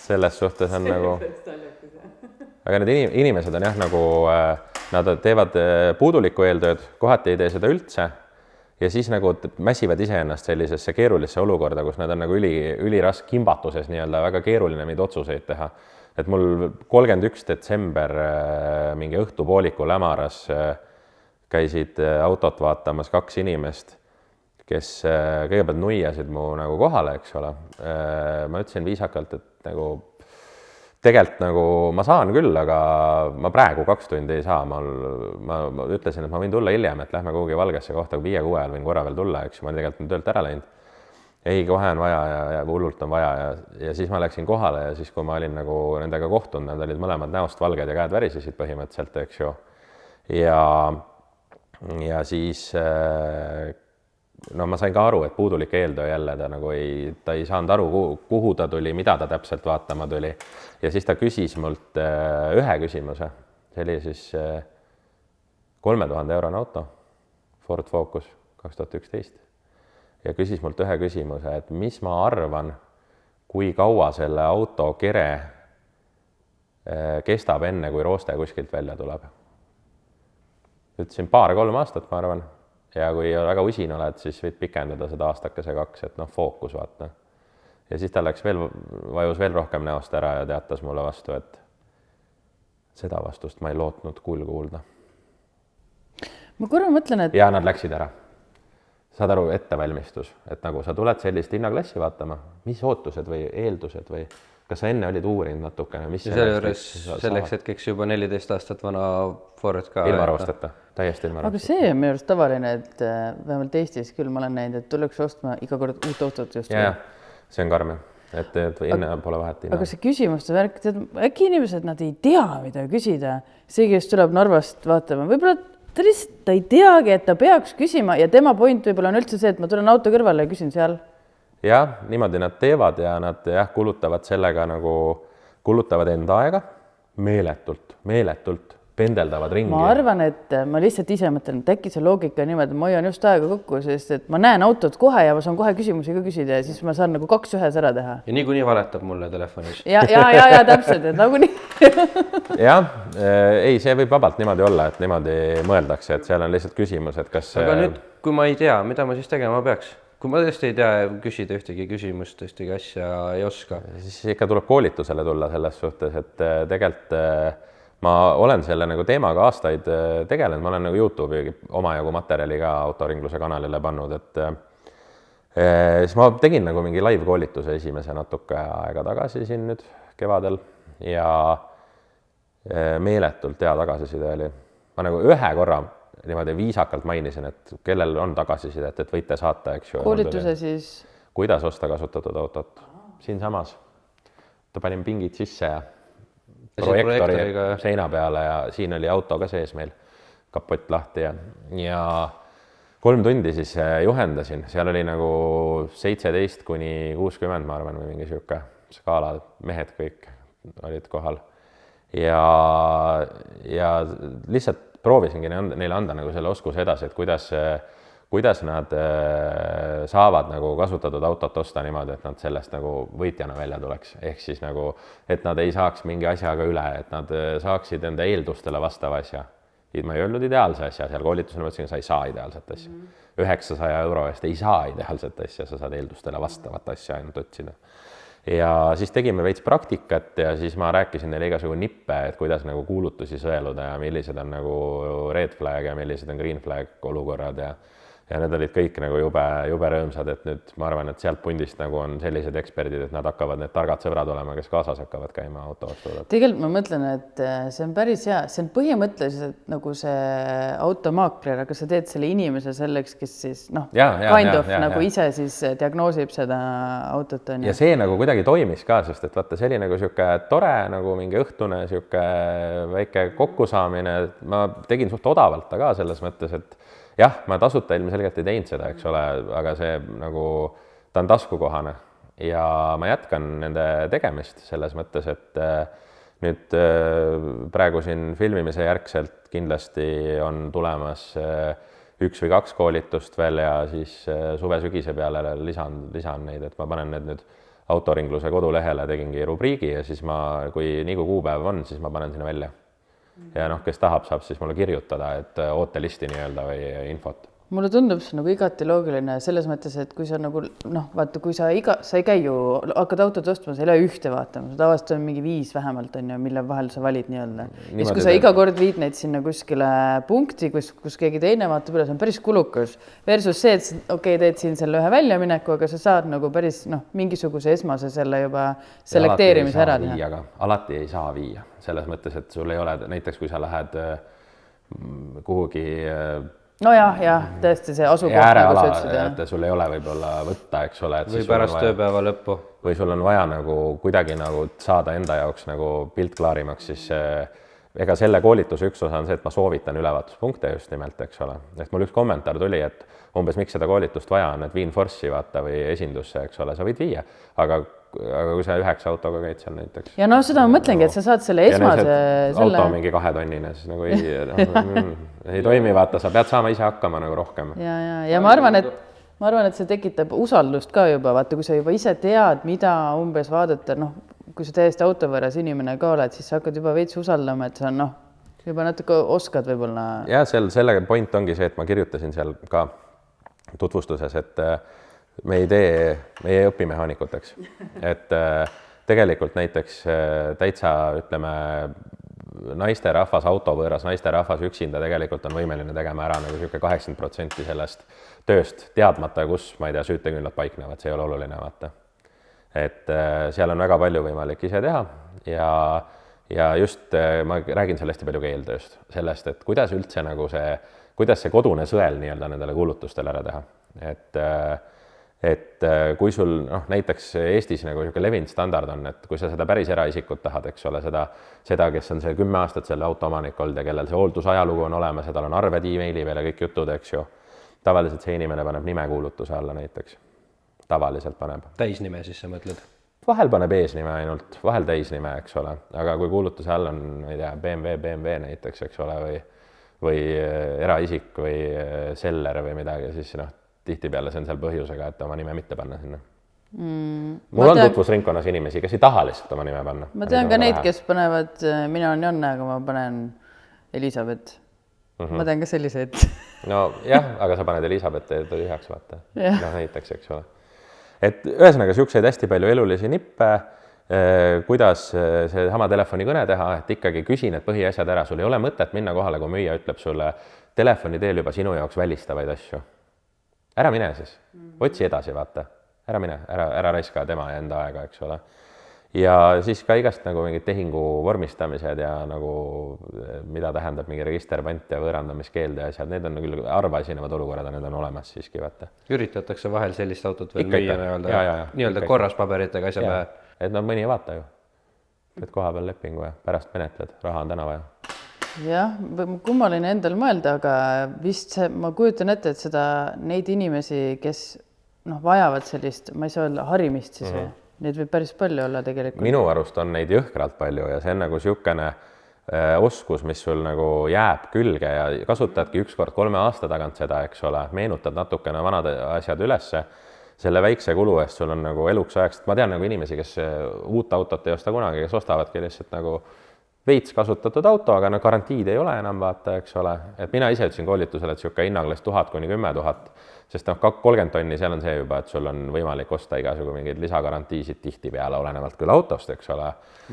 Selles suhtes on nagu... Aga need inimesed on jah nagu... Nad teevad puudulikku eeltööd, kohati ei tee seda üldse ja siis nagu mässivad iseennast sellisesse keerulisse olukorda, kus nad on nagu ülirask kimbatuses nii-öelda väga keeruline neid otsuseid teha. Et mul 31. detsember mingi õhtupoolikul hämaras käisid autot vaatamas 2 inimest, kes kõigepealt nuiasid mu nagu kohale, eks ole. Ma ütlesin viisakalt, et nagu tegelikult nagu ma saan küll, aga ma praegu 2 tundi ei saa. Ma ütlesin, et ma võin tulla hiljem, et lähme kuhugi Valgesse kohta, 5-6 ajal võin korra veel tulla, eks ma tegelikult töölt ära läinud. Ei, kohe on vaja ja hullult on vaja ja siis ma läksin kohale ja siis, kui ma olin nagu nendega kohtunud, nad olid mõlemad näost valged ja käed värisesid põhimõtteliselt, eks ju. Ja siis ma sain ka aru, et puudulik eeltöö jälle ta ei saanud aru, kuhu ta tuli, mida ta täpselt vaatama tuli. Ja siis ta küsis mult ühe küsimuse. See oli siis 3000 € auto, Ford Focus 2011. Ja küsis mult ühe küsimuse, et mis ma arvan, kui kaua selle auto kere kestab enne, kui rooste kuskilt välja tuleb. Ütlesin 2-3 aastat, ma arvan. Ja kui väga usin oled, siis võid pikendada seda aastakese 2, et fookus vaata. Ja siis ta vajus veel rohkem näost ära ja teatas mulle vastu, et seda vastust ma ei lootnud kuulda. Ma korra mõtlen, et... Ja nad läksid ära. Saad aru, ettevalmistus, et nagu sa tuled sellist hinnaklassi vaatama, mis ootused või eeldused või kas sa enne olid uurinud natukene, mis ja selle juures selleks hetkeks juba 14 aastat vana Ford ka. ilma arvustata, täiesti ilma aga arvustata. see on minu arust tavaline, et vähemalt Eestis küll ma olen näinud, et tuleks ostma iga kord uut autot just. Ja, see on karm, et enne pole vahet. Aga see küsimuste värk, äkki inimesed, nad ei tea, mida küsida. See, kes tuleb Narvast vaatama, võib-olla ta ei teagi, et ta peaks küsima ja tema point võib-olla on üldse see, et ma tulen auto kõrvale ja küsin seal. Jah, niimoodi nad teevad ja nad kulutavad sellega kulutavad enda aega meeletult, pendeldavad ringi. Ma arvan, et ma lihtsalt ise mõtlen, et äkki see loogika niimoodi, ma hoian just aega kokku, sest et ma näen autot kohe ja ma saan kohe küsimusi ka küsida ja siis ma saan 2 ühes ära teha. Ja niikuinii valetab mulle telefonis. Ja täpselt, et nagunii. Jah, ei, see võib vabalt niimoodi olla, et niimoodi mõeldakse, et seal on lihtsalt küsimus, et kas... Aga nüüd, kui ma ei tea, mida ma siis tegema peaks? Kui ma tõesti ei tea küsida ühtegi küsimust, ühtegi asja ei oska. Siis ikka tuleb koolitusele tulla selles suhtes, et tegelikult ma olen selle teemaga aastaid tegelenud, ma olen YouTube'i omajagu materjali ka autoringluse kanalile pannud, et siis ma tegin mingi live koolituse esimese natuke aega tagasi siin nüüd kevadel ja meeletult hea tagasiside oli. Ma ühe korra niimoodi viisakalt mainisin, et kellel on tagasisidet, et võite saata, eks ju. Koolituse siis? Kuidas osta kasutatud autot? Siin samas. Ta panin pingid sisse ja projektori seina peale ja siin oli auto ka sees meil, kapott lahti ja 3 tundi siis juhendasin. Seal oli 17 kuni 60, ma arvan, või mingi siuke skaala, mehed kõik olid kohal. Ja lihtsalt proovisingi neile anda selle oskuse edasi, et kuidas nad saavad kasutatud autot osta niimoodi, et nad sellest võitjana välja tuleks. Ehk siis et nad ei saaks mingi asjaga üle, et nad saaksid enda eeldustele vastava asja. Ma ei öelnud ideaalse asja, seal koolitusel mõtlesin, et sa ei saa ideaalset asja. 900 euro eest ei saa ideaalset asja, sa saad eeldustele vastavat asja ainult otsida. Ja siis tegime veits praktikat ja siis ma rääkisin neile igasugu nippe, et kuidas kuulutusi sõeluda ja millised on red flag ja millised on green flag olukorrad ja need olid kõik jube rõõmsad, et nüüd ma arvan, et sealt pundist on sellised eksperdid, et nad hakkavad need targad sõbrad olema, kes kaasas hakkavad käima autoostuvad. Tegelikult ma mõtlen, et see on päris hea, see on põhimõtteliselt see automaakler, aga sa teed selle inimese selleks, kes siis ise siis diagnoosib seda autot. Ja see kuidagi toimis ka, sest et vaata, see oli siuke tore, mingi õhtune siuke väike kokkusaamine, ma tegin suht odavalt ka selles mõttes, et jah, ma tasuta ilmselgelt ei teinud seda, eks ole, aga see ta on taskukohane ja ma jätkan nende tegemist selles mõttes, et nüüd praegu siin filmimise järgselt kindlasti on tulemas 1 või 2 koolitust veel ja siis suve-sügise peale lisan neid, et ma panen need nüüd autoringluse kodulehele, tegingi rubriigi ja siis kui kuupäev on, siis ma panen sinna välja. Ja kes tahab, saab siis mulle kirjutada, et ootelisti nii-öelda või infot. Mulle tundub see igati loogiline selles mõttes, et kui sa vaata, kui sa ei käi ju, hakkad autot ostma, sa ei ole ühte vaatama, tavaliselt on mingi 5 vähemalt, mille vahel sa valid nii-öelda. Ja siis kui sa iga kord viid neid sinna kuskile punkti, kus keegi teine vaatab üle, see on päris kulukas. Versus see, et teed siin selle ühe väljamineku, aga sa saad kupäris mingisuguse esmase selle juba selekteerimise ära teha. Alati ei saa viia. Selles mõttes, et sul ei ole, näiteks kui sa lähed kuhugi no jah, tõesti see asukoht, nagu sa ütlesid. Et sul ei ole võib-olla võtta, eks ole. Või pärast tööpäeva lõppu. Või sul on vaja kuidagi saada enda jaoks pilt klaarimaks, siis ega selle koolituse üks osa on see, et ma soovitan ülevaatuspunkte just nimelt, eks ole. Ehk mul üks kommentaar tuli, et umbes miks seda koolitust vaja on, et viin Force'i vaata või esindusse, eks ole, sa võid viia, aga kui sa 9 autoga käid seal näiteks. Ja seda ma mõtlengi, et sa saad selle esmase... Auto mingi 2 tonnine, siis ei toimi, vaata, sa pead saama ise hakkama rohkem. Ja ma arvan, et see tekitab usaldust ka juba, vaata, kui sa juba ise tead, mida umbes vaadata, kui sa täiesti autovõõras inimene ka oled, siis sa hakkad juba veits usaldama, et sa juba natuke oskad võib-olla... Ja selle point ongi see, et ma kirjutasin seal ka tutvustuses, et me ei õpi mehaanikuteks, et tegelikult näiteks täitsa, ütleme, naisterahvas, autovõõras naisterahvas üksinda tegelikult on võimeline tegema ära 80% sellest tööst, teadmata, kus, ma ei tea, süüteküünlad paiknevad, see ei ole oluline, vaata. et seal on väga palju võimalik ise teha ja just ma räägin seal hästi palju keeltööst, sellest, et kuidas üldse nagu kuidas see kodune sõel nii-öelda nendele kuulutustele ära teha. Et kui sul näiteks Eestis nagu niisugune levinud standard on, et kui sa seda päris eraisikut tahad, eks ole, seda, kes on see 10 aastat selle auto omanik olnud ja kellel see hooldusajalugu on olemas ja tal on arved e-maili peale kõik jutud, eks ju. Tavaliselt see inimene paneb nimekuulutuse alla näiteks. Tavaliselt paneb. Täisnime siis sa mõtled? Vahel paneb eesnime ainult, vahel täisnime, eks ole. Aga kui kuulutuse all on, ma ei tea, BMW näiteks, eks ole, või eraisik või seller või midagi, siis tihtipeale see on seal põhjusega, et oma nime mitte panna sinna. Mul on tutvusringkonnas inimesi, kes ei taha lihtsalt oma nime panna. Ma tean ka neid, kes panevad, mina olen Janne, aga ma panen Elisabeth. Ma tean ka selliseid. No jah, aga sa paned Elisabeth ja ta üheks vaata. Näiteks, eks ole. Et ühesõnaga siukseid hästi palju elulisi nippe, kuidas see sama telefonikõne teha, et ikkagi küsi need põhiasjad ära. Sul ei ole mõtet minna kohale, kui müüja ütleb sulle telefoni teel juba sinu jaoks välistavaid asju. Ära mine siis, otsi edasi, vaata, ära mine, ära raiska tema ja enda aega, eks ole. Ja siis ka igast nagu mingid tehingu vormistamised ja nagu mida tähendab mingi registerpant ja võõrandamiskeeld ja asjad, need on küll harva esinevad olukorrad, need on olemas siiski, vaata. Üritatakse vahel sellist autot veel müüa nii-öelda korras paberitega asja pähe. Et mõni ei vaata ju, et koha peal lepingu ja pärast menetled, raha on täna vaja. Jah, kummaline endal mõelda, aga vist ma kujutan ette, et neid inimesi, kes vajavad sellist, ma ei saa öelda harimist siis või, neid võib päris palju olla tegelikult. Minu arust on neid jõhkralt palju ja see on nagu siukene oskus, mis sul nagu jääb külge ja kasutadki ükskord 3 aasta tagant seda, eks ole, meenutad natukene vanad asjad ülesse, selle väikse kulu eest sul on nagu eluks ajaks, ma tean nagu inimesi, kes uut autot ei osta kunagi, kes ostavadki lihtsalt nagu veits kasutatud auto, aga garantiid ei ole enam vaata, eks ole, et mina ise ütlesin koolitusele, et siuke hinnaklass 1000 kuni 10 000, sest 30 tonni, seal on see juba, et sul on võimalik osta igasugu mingeid lisagarantiisid tihtipeale olenevalt küll autost, eks ole.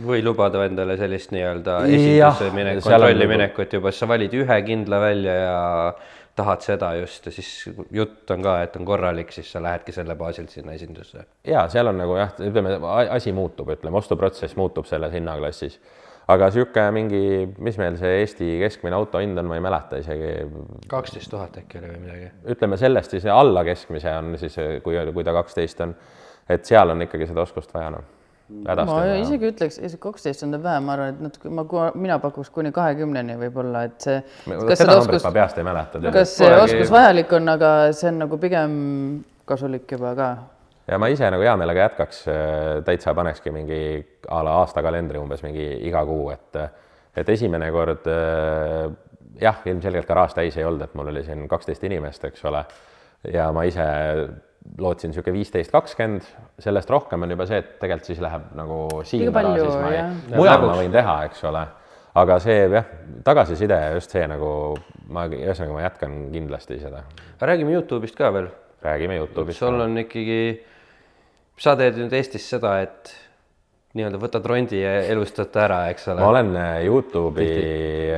Või lubada endale sellist nii-öelda esinduse kontrolli minekut juba, sa valid ühe kindla välja ja tahad seda just ja siis jutt on ka, et on korralik, siis sa lähedki selle baasilt sinna esindusse. Ja seal on nagu jah, ütleme, asi muutub, ütleme, ostuprotsess muutub selles hinnaklassis. Aga siuke mingi, mis meil see Eesti keskmine auto hind on, ma ei mäleta isegi. 12 000 äkki oli või midagi. Ütleme sellest siis alla keskmise on siis, kui ta 12 on, et seal on ikkagi seda oskust vaja. Ma isegi ütleks, 12 on vähe, ma arvan, et mina pakuks kuni 20-ni võib-olla, et see... Seda numbrit ma peast ei mäleta. Kas see oskus vajalik on, aga see on nagu pigem kasulik juba ka. Ja ma ise nagu hea meelega jätkaks, täitsa panekski mingi aasta kalendri umbes mingi iga kuu, et esimene kord jah, ilmselgelt garaaž täis ei olnud, et mul oli siin 12 inimest, eks ole, ja ma ise lootsin siuke 15-20, sellest rohkem on juba see, et tegelikult siis läheb nagu siin garaažis, mujal ma võin teha, eks ole, aga see jah, tagasiside just see nagu, ma jätkan kindlasti seda. Räägime YouTube'ist ka veel. Räägime YouTube'ist. Sul on ikkagi, sa teed nüüd Eestis seda, et nii-öelda võtad rondi ja elustad ära, eks ole. Ma olen YouTube'i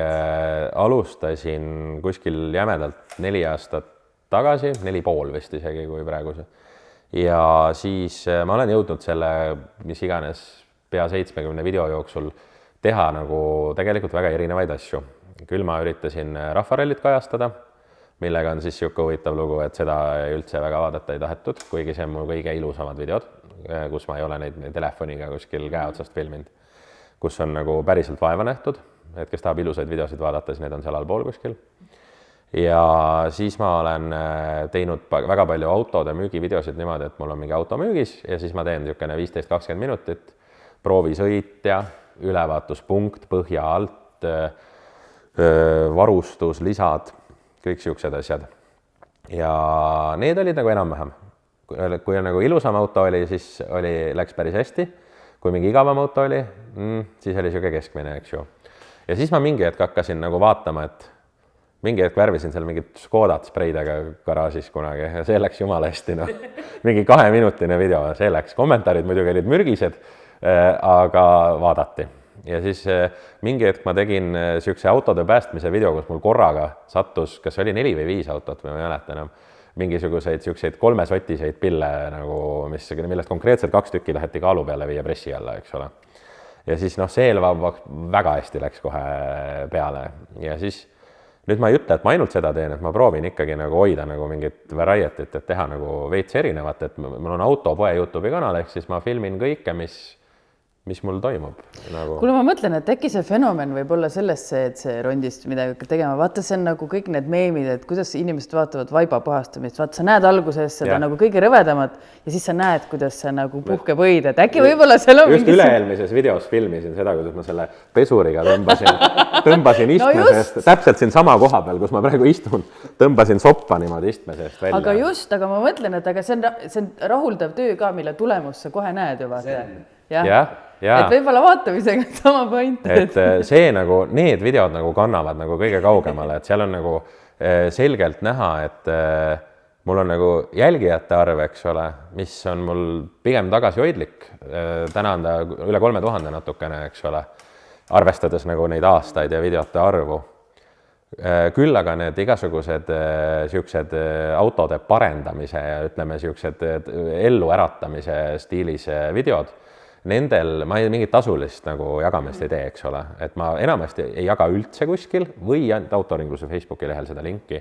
alustasin kuskil jämedalt 4 aastat tagasi, 4,5 vist isegi kui praegu see. Ja siis ma olen jõudnud selle, mis iganes pea 70 video jooksul teha nagu tegelikult väga erinevaid asju. Küll ma üritasin rahvarallit kajastada, millega on siis siuke huvitav lugu, et seda üldse väga vaadata ei tahetud, kuigi see on mul kõige ilusamad videod, kus ma ei ole neid telefoniga kuskil käe otsast filminud, kus on nagu päriselt vaeva nähtud, et kes tahab ilusaid videosid vaadata, siis need on seal allpool kuskil. Ja siis ma olen teinud väga palju autode müügivideosid niimoodi, et mul on mingi auto müügis ja siis ma teen niisugune 15-20 minutit, proovisõitja, ülevaatuspunkt, põhja alt, varustus, lisad, kõik siuksed asjad. Ja need olid nagu enam-vähem. Kui on nagu ilusam auto oli, siis läks päris hästi. Kui mingi igavam auto oli, siis oli siuke keskmine, eks ju. Ja siis ma mingi hetk hakkasin nagu vaatama, et mingi hetk värvisin seal mingit Škodat spreidega garaažis kunagi ja see läks jumala hästi, no. Mingi 2-minutine video, see läks. Kommentaarid muidugi olid mürgised, aga vaadati. Ja siis mingi hetk ma tegin siukse autode päästmise video, kus mul korraga sattus, kas oli 4 või 5 autot või ma ei mäleta enam, mingisuguseid siukseid 3-sotiseid pille nagu, millest konkreetselt 2 tükki taheti kaalu peale viia pressi alla, eks ole. Ja siis see väga hästi läks kohe peale ja siis nüüd ma ei ütle, et ma ainult seda teen, et ma proovin ikkagi nagu hoida nagu mingit varietit, et teha nagu veits erinevat, et mul on autopoe YouTube'i kanal, ehk siis ma filmin kõike, mis mul toimub. Nagu... Kuule, ma mõtlen, et äkki see fenomen võib olla sellesse, et see rondist midagi hakkab tegema. Vaata, see on nagu kõik need meemid, et kuidas inimesed vaatavad vaiba puhastamist. Vaata, sa näed alguses seda nagu kõige rõvedamat ja siis sa näed, kuidas see nagu puhkeb õid. Et äkki võib-olla seal on just üle-eelmises videos filmisin seda, kuidas ma selle pesuriga tõmbasin istme seest. Täpselt siin sama koha peal, kus ma praegu istun, tõmbasin soppa niimoodi istme seest välja. Aga ma mõtlen, et see on rahuldav töö ka, mille tulemus sa kohe näed ju vaata. Et võib-olla vaatamisega sama point. Et see nagu, need videod nagu kannavad nagu kõige kaugemale, et seal on nagu selgelt näha, et mul on nagu jälgijate arv, eks ole, mis on mul pigem tagasihoidlik. Täna on ta üle 3000 natukene, eks ole, arvestades nagu neid aastaid ja videote arvu. Küll aga need igasugused siuksed autode parendamise ja ütleme siuksed ellu äratamise stiilis videod, nendel ma mingit tasulist nagu jagamist ei tee, eks ole, et ma enamasti ei jaga üldse kuskil või ainult Autoringluse Facebooki lehel seda linki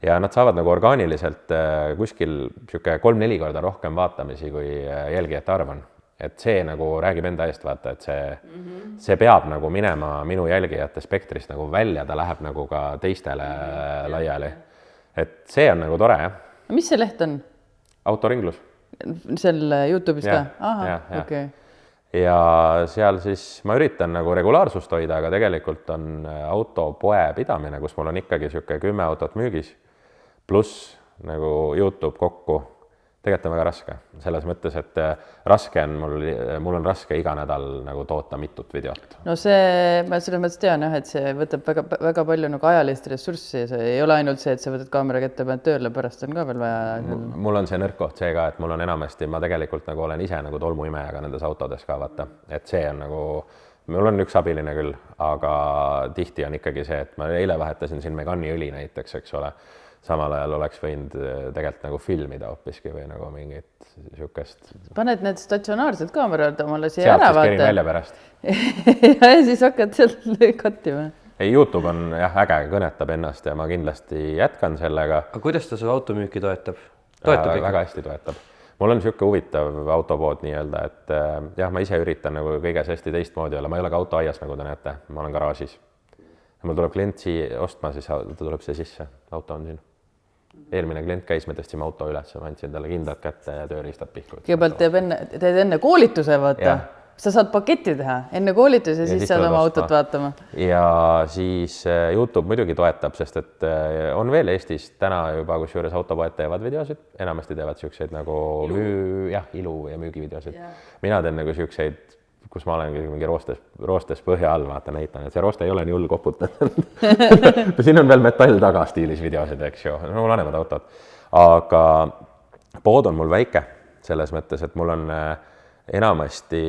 ja nad saavad nagu orgaaniliselt kuskil siuke 3-4 korda rohkem vaatamisi, kui jälgijate arv on. Et see nagu räägib enda eest, vaata, et see peab nagu minema minu jälgijate spektrist nagu välja, ta läheb nagu ka teistele laiali. Et see on nagu tore, jah. Mis see leht on? Autoringlus. Seal YouTube'is ka? Aha, okei. Ja seal siis ma üritan nagu regulaarsust hoida, aga tegelikult on autopoe pidamine, kus mul on ikkagi siuke 10 autot müügis, pluss nagu YouTube kokku. Tegelikult on väga raske. Selles mõttes, et raske on mul on raske iga nädal nagu toota mitut videot. No see, ma selles mõttes tean, et see võtab väga palju nagu ajalist ressurssi. See ei ole ainult see, et sa võtad kaamera kätte, pead tööle, pärast on ka veel vaja. Mul on see nõrk koht see ka, et mul on enamasti, ma tegelikult nagu olen ise nagu tolmuimejaga nendes autodes ka vaata. Et see on nagu, mul on üks abiline küll, aga tihti on ikkagi see, et ma eile vahetasin siin Megani õli näiteks, eks ole. Samal ajal oleks võinud tegelikult nagu filmida hoopiski või nagu mingit siukest. Paned need statsionaarsed kaamerad omale siia ära vaata. Sealt siis kerin välja pärast. Ja siis hakkad sealt kattima. Ei, YouTube on jah äge, kõnetab ennast ja ma kindlasti jätkan sellega. Aga kuidas ta su automüüki toetab? Väga hästi toetab. Mul on siuke huvitav autopood nii-öelda, et jah, ma ise üritan nagu kõiges hästi teistmoodi olla. Ma ei ole ka autoaias, nagu te näete. Ma olen garaažis. Ja mul tuleb klient siia ostma, siis ta tuleb siia sisse. Auto on siin. Eelmine klient käis, me tõstsime auto üles, ma andsin talle kindlad kätte ja tööriistad pihku. Kõigepealt teed enne koolituse, vaata. Sa saad paketti teha enne koolitus ja siis saad oma autot vaatama. Ja siis YouTube muidugi toetab, sest et on veel Eestis täna juba, kus juures autopoed teevad videosid, enamasti teevad siukseid nagu ilu ja müügivideosid. Mina teen nagu siukseid, kus ma olen mingi roostes põhja all, vaata näitan, et see rooste ei ole nii hull koputanud. Siin on veel metall taga stiilis videosid, eks ju, no lanemad autod. Aga pood on mul väike selles mõttes, et mul on enamasti,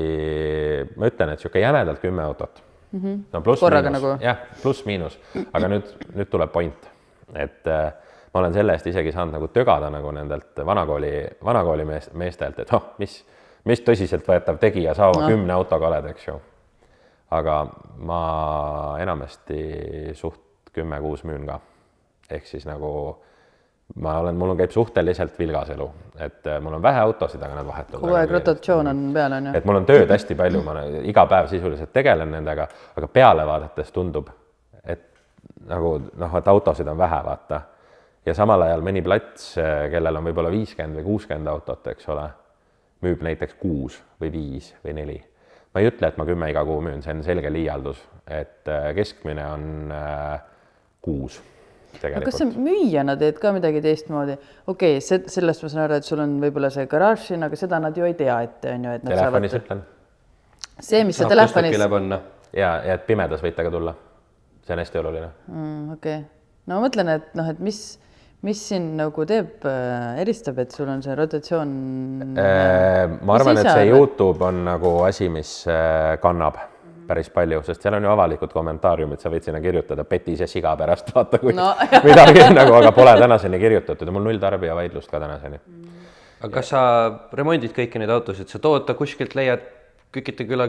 ma ütlen, et siuke jämedalt 10 autot. No korraga nagu? Jah, pluss miinus. Aga nüüd tuleb point, et ma olen selle eest isegi saanud nagu tögada nagu nendelt vanakooli meestelt, et mis tõsiselt võetav tegija saavad 10 autoga oled, eks ju. Aga ma enamasti suht 10-6 müün ka. Ehk siis nagu mul käib suhteliselt vilgas elu, et mul on vähe autosid, aga nad vahetuvad. Kogu aeg rotatsioon on peal, on ju? Et mul on tööd hästi palju, ma iga päev sisuliselt tegelen nendega, aga peale vaadates tundub, et nagu, et autosid on vähe, vaata. Ja samal ajal mõni plats, kellel on võib-olla 50 või 60 autot, eks ole, müüb näiteks 6 või 5 või 4. Ma ei ütle, et ma 10 iga kuu müün, see on selge liialdus, et keskmine on 6 tegelikult. Kas sa müüjana teed ka midagi teistmoodi? Okei, sellest ma saan aru, et sul on võib-olla see garaaž siin, aga seda nad ju ei tea ette, on ju, et nad telefonis ütlen. See, mis sa telefonis... Ja et pimedas võite ka tulla. See on hästi oluline. Okei. No ma mõtlen, et mis siin nagu teeb, eristab, et sul on see rotatsioon... Ma arvan, et see YouTube on nagu asi, mis kannab. päris palju, sest seal on ju avalikud kommentaariumid, sa võid sinna kirjutada petis ja siga pärast, vaata kui midagi nagu, aga pole tänaseni kirjutatud ja mul 0 tarbija vaidlust ka tänaseni. Aga kas sa remondid kõiki neid autosid, sa tood ta kuskilt, leiad Kükiteküla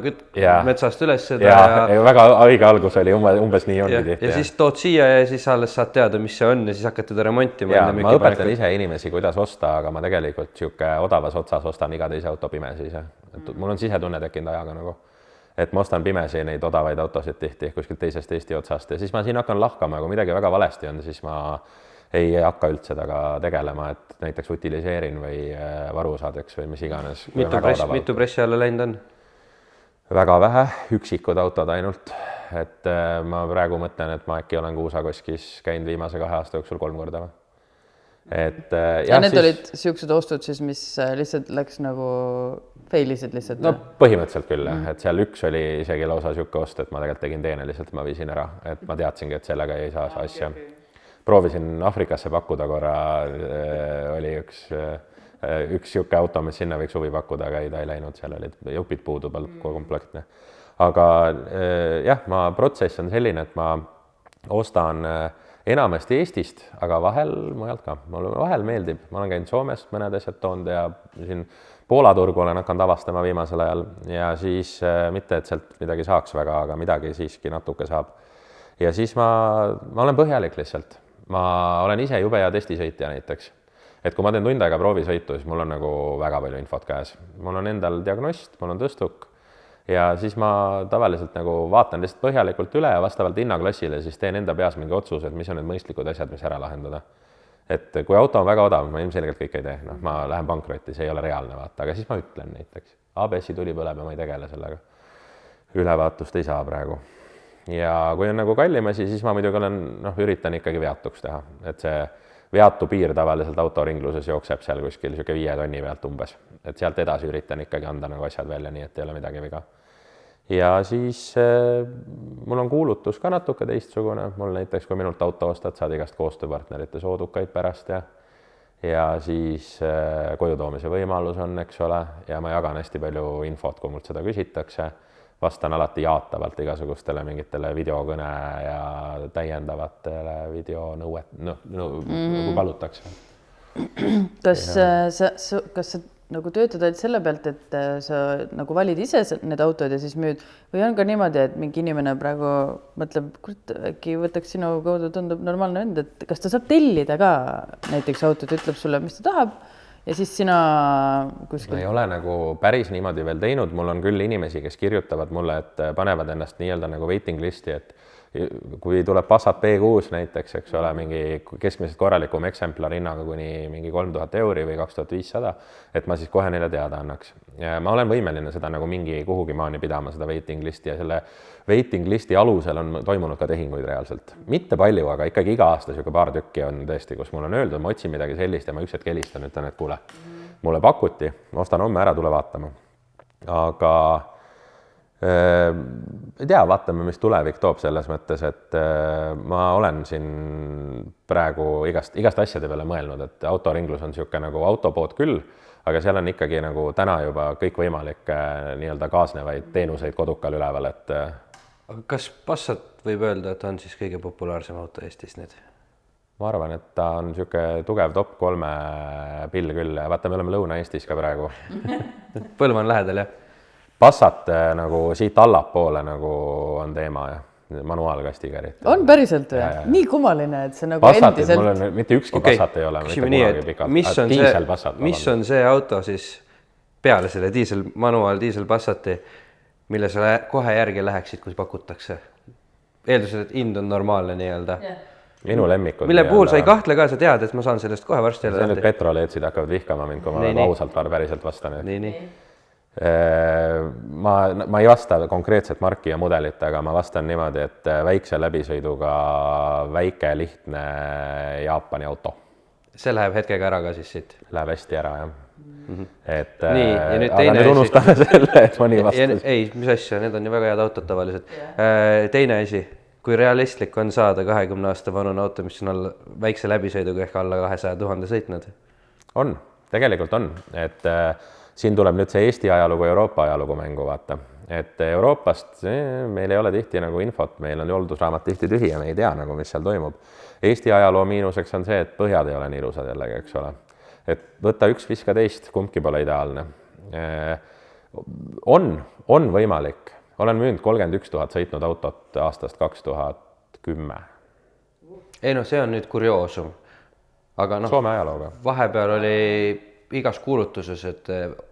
metsast üles seda ja väga õige algus oli, umbes nii ongi tihti. Ja siis tood siia ja siis alles saad teada, mis see on ja siis hakkad teda remontima. Ja ma õpetan ise inimesi, kuidas osta, aga ma tegelikult siuke odavas otsas ostan iga teise auto pimesi ise. Mul on sisetunne tekkinud ajaga nagu, et ma ostan pimesi neid odavaid autosid tihti kuskilt teisest Eesti otsast ja siis ma siin hakkan lahkama, kui midagi väga valesti on, siis ma ei hakka üldse taga tegelema, et näiteks utiliseerin või varuosadeks või mis iganes. Mitu pressi alla läinud on? Väga vähe, üksikud autod ainult, et ma praegu mõtlen, et ma äkki olen Kuusakoskis käinud viimase 2 aasta jooksul 3 korda. Ja need olid siuksed ostud siis, mis lihtsalt läks nagu failisid lihtsalt? No põhimõtteliselt küll, et seal üks oli isegi lausa siuke ost, et ma tegelikult tegin teene lihtsalt, ma viisin ära, et ma teadsingi, et sellega ei saa asja. Proovisin Afrikasse pakkuda korra, oli üks siuke auto, mis sinna võiks huvi pakkuda, aga ta ei läinud, seal olid jupid puudu komplektne. Aga jah, protsess on selline, et ma ostan enamasti Eestist, aga vahel mujalt ka. Mulle vahel meeldib, ma olen käinud Soomest mõned asjad toonud ja siin Poola turgu olen hakanud avastama viimasel ajal ja siis mitte, et sealt midagi saaks väga, aga midagi siiski natuke saab. Ja siis ma olen põhjalik lihtsalt. Ma olen ise jube hea testisõitja näiteks. Et kui ma teen tund aega proovisõitu, siis mul on nagu väga palju infot käes. Mul on endal diagnost, mul on tõstuk ja siis ma tavaliselt nagu vaatan lihtsalt põhjalikult üle ja vastavalt hinnaklassile siis teen enda peas mingi otsused, mis on need mõistlikud asjad, mis ära lahendada. Et kui auto on väga odav, ma ilmselgelt kõik ei tee, ma lähen pankrotti, see ei ole reaalne vaata, aga siis ma ütlen näiteks. ABS-i tuli põleb ja ma ei tegele sellega. Ülevaatust ei saa praegu. Ja kui on nagu kallim asi, siis ma muidugi üritan ikkagi veatuks teha, et see veatu piir tavaliselt autoringluses jookseb seal kuskil 5 tonni pealt umbes, et sealt edasi üritan ikkagi anda nagu asjad välja, nii et ei ole midagi viga. Ja siis mul on kuulutus ka natuke teistsugune, mul näiteks kui minult auto ostad, saad igast koostööpartnerite soodukaid pärast ja siis koju toomise võimalus on, eks ole, ja ma jagan hästi palju infot, kui mult seda küsitakse. Vastan alati jaatavalt igasugustele mingitele videokõne ja täiendavatele videonõuet, kui palutakse. Kas sa nagu töötad ainult selle pealt, et sa nagu valid ise need autod ja siis müüd või on ka niimoodi, et mingi inimene praegu mõtleb, äkki võtaks sinu kaudu, tundub normaalne vend, et kas ta saab tellida ka näiteks autot, ütleb sulle, mis ta tahab ja siis sina kuskil... Ma ei ole nagu päris niimoodi veel teinud, mul on küll inimesi, kes kirjutavad mulle, et panevad ennast nii-öelda nagu waiting listi, et kui tuleb Passat B6 näiteks, eks ole, mingi keskmiselt korralikum eksemplar hinnaga kuni mingi 3000 € või 2500, et ma siis kohe neile teada annaks. Ja ma olen võimeline seda nagu mingi kuhugi maani pidama, seda waiting listi ja selle waiting listi alusel on toimunud ka tehinguid reaalselt. Mitte palju, aga ikkagi iga aasta siuke paar tükki on tõesti, kus mul on öeldud, ma otsin midagi sellist ja ma üks hetk helistan, ütlen, et kuule, mulle pakuti, ma ostan homme ära, tule vaatama. Aga ei tea, vaatame, mis tulevik toob selles mõttes, et ma olen siin praegu igast asjade peale mõelnud, et autoringlus on siuke nagu autopood küll, aga seal on ikkagi nagu täna juba kõik võimalikke nii-öelda kaasnevaid teenuseid kodukal üleval, et... Aga kas Passat võib öelda, et on siis kõige populaarsem auto Eestis nüüd? Ma arvan, et ta on siuke tugev top 3 pill küll. Vaata, me oleme Lõuna-Eestis ka praegu. Põlv on lähedal, jah? Passat nagu siit allapoole nagu on teema ja manuaalkastiga eriti. On päriselt või? Nii kummaline, et see nagu Passatit, endiselt... Mul on mitte ükski Passat ei ole. Mis on see auto siis peale selle diisel Passati, mille sa kohe järgi läheksid, kui pakutakse? Eeldused, et hind on normaalne nii-öelda. Minu lemmikud. Mille puhul sa ei kahtle ka, sa tead, et ma saan sellest kohe varsti jälle. See nüüd petroleetsid hakkavad vihkama mind, kui ma ausalt päriselt vastan. Nii. Ma ei vasta konkreetset marki ja mudelit, aga ma vastan niimoodi, et väikse läbisõiduga väike lihtne Jaapani auto. See läheb hetkega ära ka siis siit? Läheb hästi ära, jah. Et, nii, ja nüüd aga nüüd unustame selle, et ma nii vastas. Ei, mis asja, need on ju väga head autod tavaliselt. Teine asi, kui realistlik on saada 20 aasta vanune auto, mis on väikse läbisõiduga ehk alla 200 000 sõitnud? On, tegelikult on, et siin tuleb nüüd see Eesti ajalugu ja Euroopa ajalugu mängu vaata, et Euroopast meil ei ole tihti nagu infot, meil on hooldusraamat tihti tühi ja me ei tea nagu, mis seal toimub. Eesti ajaloo miinuseks on see, et põhjad ei ole nii ilusad jällegi, eks ole. Et võtta üks, viska teist, kumbki pole ideaalne. On võimalik. Olen müünud 31 000 sõitnud autot aastast 2010. Ei noh, see on nüüd kurioosum. Aga noh, Soome ajalooga. Vahepeal oli igas kuulutuses, et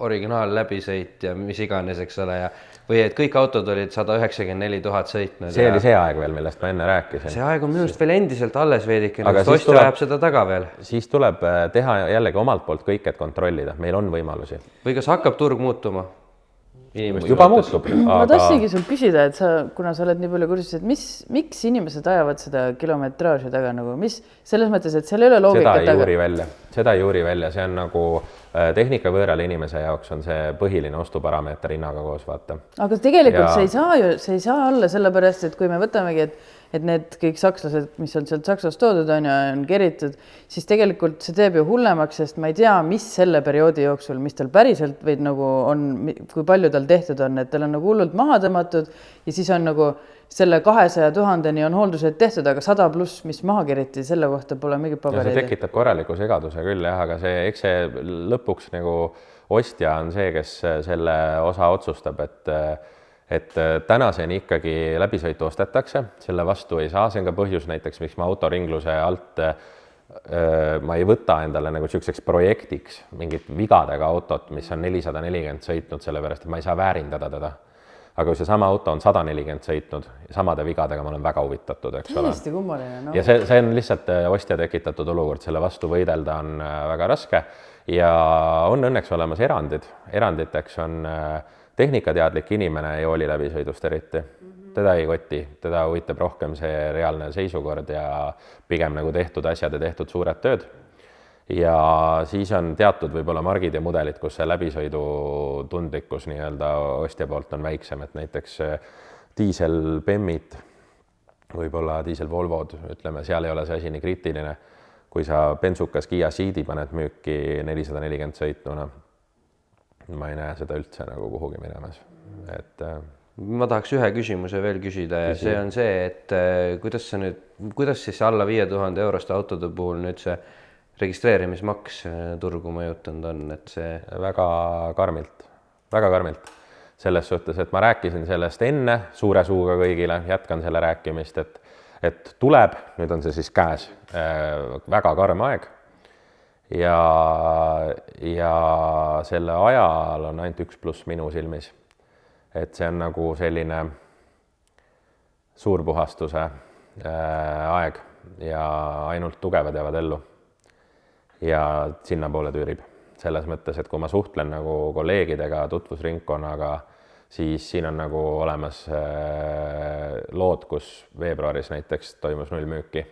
originaal läbisõit ja mis iganes, eks ole, ja või et kõik autod olid 194 000 sõitnud. See oli see aeg veel, millest ma enne rääkisin. See aeg on minust veel endiselt alles veidikene, sest ostja ajab seda taga veel. Siis tuleb teha jällegi omalt poolt kõik, et kontrollida. Meil on võimalusi. Või kas hakkab turg muutuma? Juba muutub. Ma tahtsingi sul küsida, et kuna sa oled nii palju kursis, et miks inimesed ajavad seda kilometraaži taga nagu, mis selles mõttes, et seal ei ole loogikat taga? Seda ei juuri välja, see on nagu tehnikavõõrale inimese jaoks on see põhiline ostuparameeter hinnaga koos, vaata. Aga tegelikult see ei saa olla sellepärast, et kui me võtamegi, et need kõik sakslased, mis on sealt Saksast toodud on ja on keritud, siis tegelikult see teeb ju hullemaks, sest ma ei tea, mis selle perioodi jooksul, mis tal päriselt või nagu on, kui palju tal tehtud on, et tal on nagu hullult maha tõmmatud ja siis on nagu selle 200 000-ni on hooldused tehtud, aga 100 pluss, mis maha keriti, selle kohta pole mingit pabereid. See tekitab korraliku segaduse küll, jah, aga eks see lõpuks nagu ostja on see, kes selle osa otsustab, et tänaseni ikkagi läbisõitu ostetakse, selle vastu ei saa, see on ka põhjus näiteks, miks ma autoringluse alt ma ei võta endale nagu selliseks projektiks mingit vigadega autot, mis on 440 sõitnud, sellepärast, et ma ei saa väärindada teda. Aga kui see sama auto on 140 sõitnud, samade vigadega ma olen väga huvitatud, eks ole. Täiesti kummaline, no. Ja see on lihtsalt ostja tekitatud olukord, selle vastu võidelda on väga raske ja on õnneks olemas erandid. Eranditeks on tehnikateadlik inimene ei hooli läbisõidust eriti. Teda ei koti, teda huvitab rohkem see reaalne seisukord ja pigem nagu tehtud asjad ja tehtud suured tööd. Ja siis on teatud võib-olla margid ja mudelid, kus see läbisõidu tundlikkus nii-öelda ostja poolt on väiksem, et näiteks diisel Bemmid, võib-olla diisel Volvod, ütleme, seal ei ole see asi nii kriitiline. Kui sa bensukas Kia Ceedi paned müüki 440 sõitnuna, ma ei näe seda üldse nagu kuhugi minemas. Ma tahaks ühe küsimuse veel küsida ja see on see, et kuidas siis alla 5000 euroste autode puhul nüüd see registreerimismaks turgu mõjutanud on, et see väga karmilt. Selles suhtes, et ma rääkisin sellest enne suure suuga kõigile, jätkan selle rääkimist, et tuleb, nüüd on see siis käes, väga karm aeg ja selle ajal on ainult üks pluss minu silmis. Et see on nagu selline suurpuhastuse aeg ja ainult tugevad jäävad ellu. Ja sinna poole tüürib. Selles mõttes, et kui ma suhtlen nagu kolleegidega, tutvusringkonnaga, siis siin on nagu olemas lood, kus veebruaris näiteks toimus 0 müüki.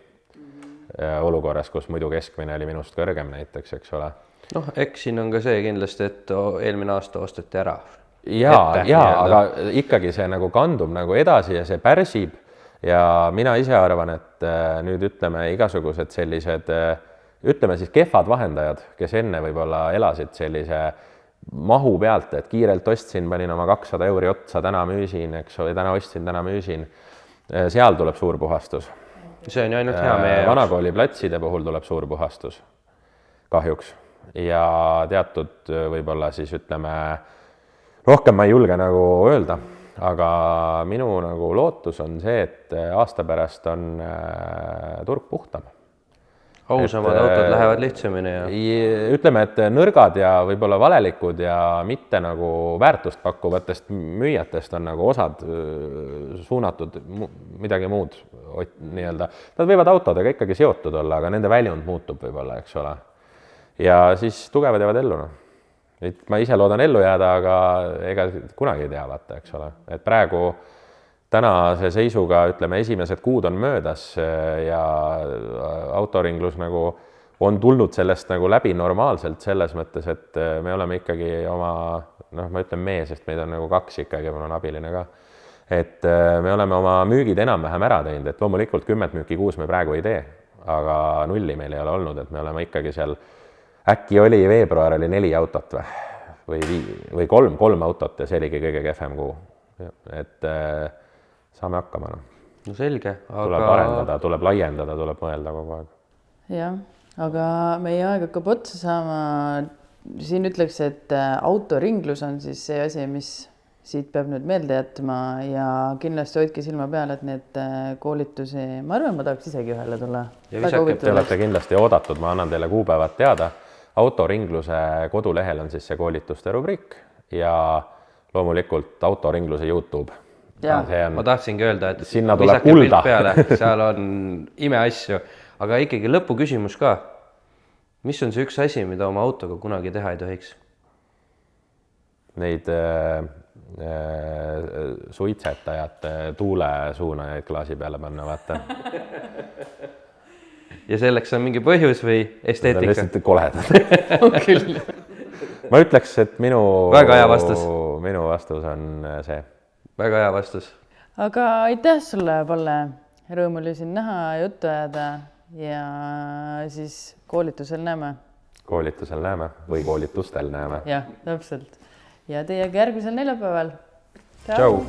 Olukorras, kus muidu keskmine oli minust kõrgem näiteks, eks ole. Noh, eks siin on ka see kindlasti, et eelmine aasta osteti ära. Aga ikkagi see nagu kandub nagu edasi ja see pärsib ja mina ise arvan, et nüüd ütleme igasugused sellised, ütleme siis kehvad vahendajad, kes enne võib-olla elasid sellise mahu pealt, et kiirelt ostsin, panin oma 200 euri otsa, täna müüsin, eks ole, täna ostsin, täna müüsin, seal tuleb suur puhastus. See on ju ainult hea meie jaoks. Vanakooli platside puhul tuleb suur puhastus, kahjuks. Ja teatud võib-olla siis ütleme, rohkem ma ei julge nagu öelda, aga minu nagu lootus on see, et aasta pärast on turg puhtam. Ausamad autod lähevad lihtsamini ja ütleme, et nõrgad ja võib-olla valelikud ja mitte nagu väärtust pakkuvatest müüjatest on nagu osad suunatud midagi muud nii-öelda. Nad võivad autodega ikkagi seotud olla, aga nende väljund muutub võib-olla, eks ole. Ja siis tugevad jäävad ellu. Ma ise loodan ellu jääda, aga ega kunagi ei tea, vaata, eks ole. Et praegu tänase seisuga, ütleme, esimesed kuud on möödas ja autoringlus nagu on tulnud sellest nagu läbi normaalselt selles mõttes, et me oleme ikkagi oma, ma ütlen meie, sest meid on nagu 2 ikkagi, mul on abiline ka, et me oleme oma müügid enam-vähem ära teinud, et loomulikult 10 müüki kuus me praegu ei tee, aga 0 meil ei ole olnud, et me oleme ikkagi seal, äkki oli veebruar oli 4 autot või 3 autot ja see oligi kõige kehvem kuu. et saame hakkama. no selge, tuleb arendada, tuleb laiendada, tuleb mõelda kogu aeg. jah, aga meie aeg hakkab otsa saama. Siin ütleks, et autoringlus on siis see asi, mis siit peab nüüd meelde jätma ja kindlasti hoidke silma peal, et need koolitusi, ma arvan, ma tahaks isegi ühele tulla. Te olete kindlasti oodatud, ma annan teile kuupäevad teada. Autoringluse kodulehel on siis see koolituste rubriik ja loomulikult autoringluse YouTube. Ma tahtsingi öelda, et sinna tuleb kulda. Seal on imeasju, aga ikkagi lõpuküsimus ka. Mis on see üks asi, mida oma autoga kunagi teha ei tohiks? Neid suitsetajate tuulesuunajaid klaasi peale panna, vaata. Ja selleks on mingi põhjus või esteetika? Lihtsalt koledad. Ma ütleks, et minu vastus on see. Väga hea vastus. Aga aitäh sulle, Palle. Rõõm oli siin näha ja juttu ajada ja siis koolitusel näeme. Koolitusel näeme või koolitustel näeme. Jah, täpselt. Ja teiega järgmisel neljapäeval. Tšau!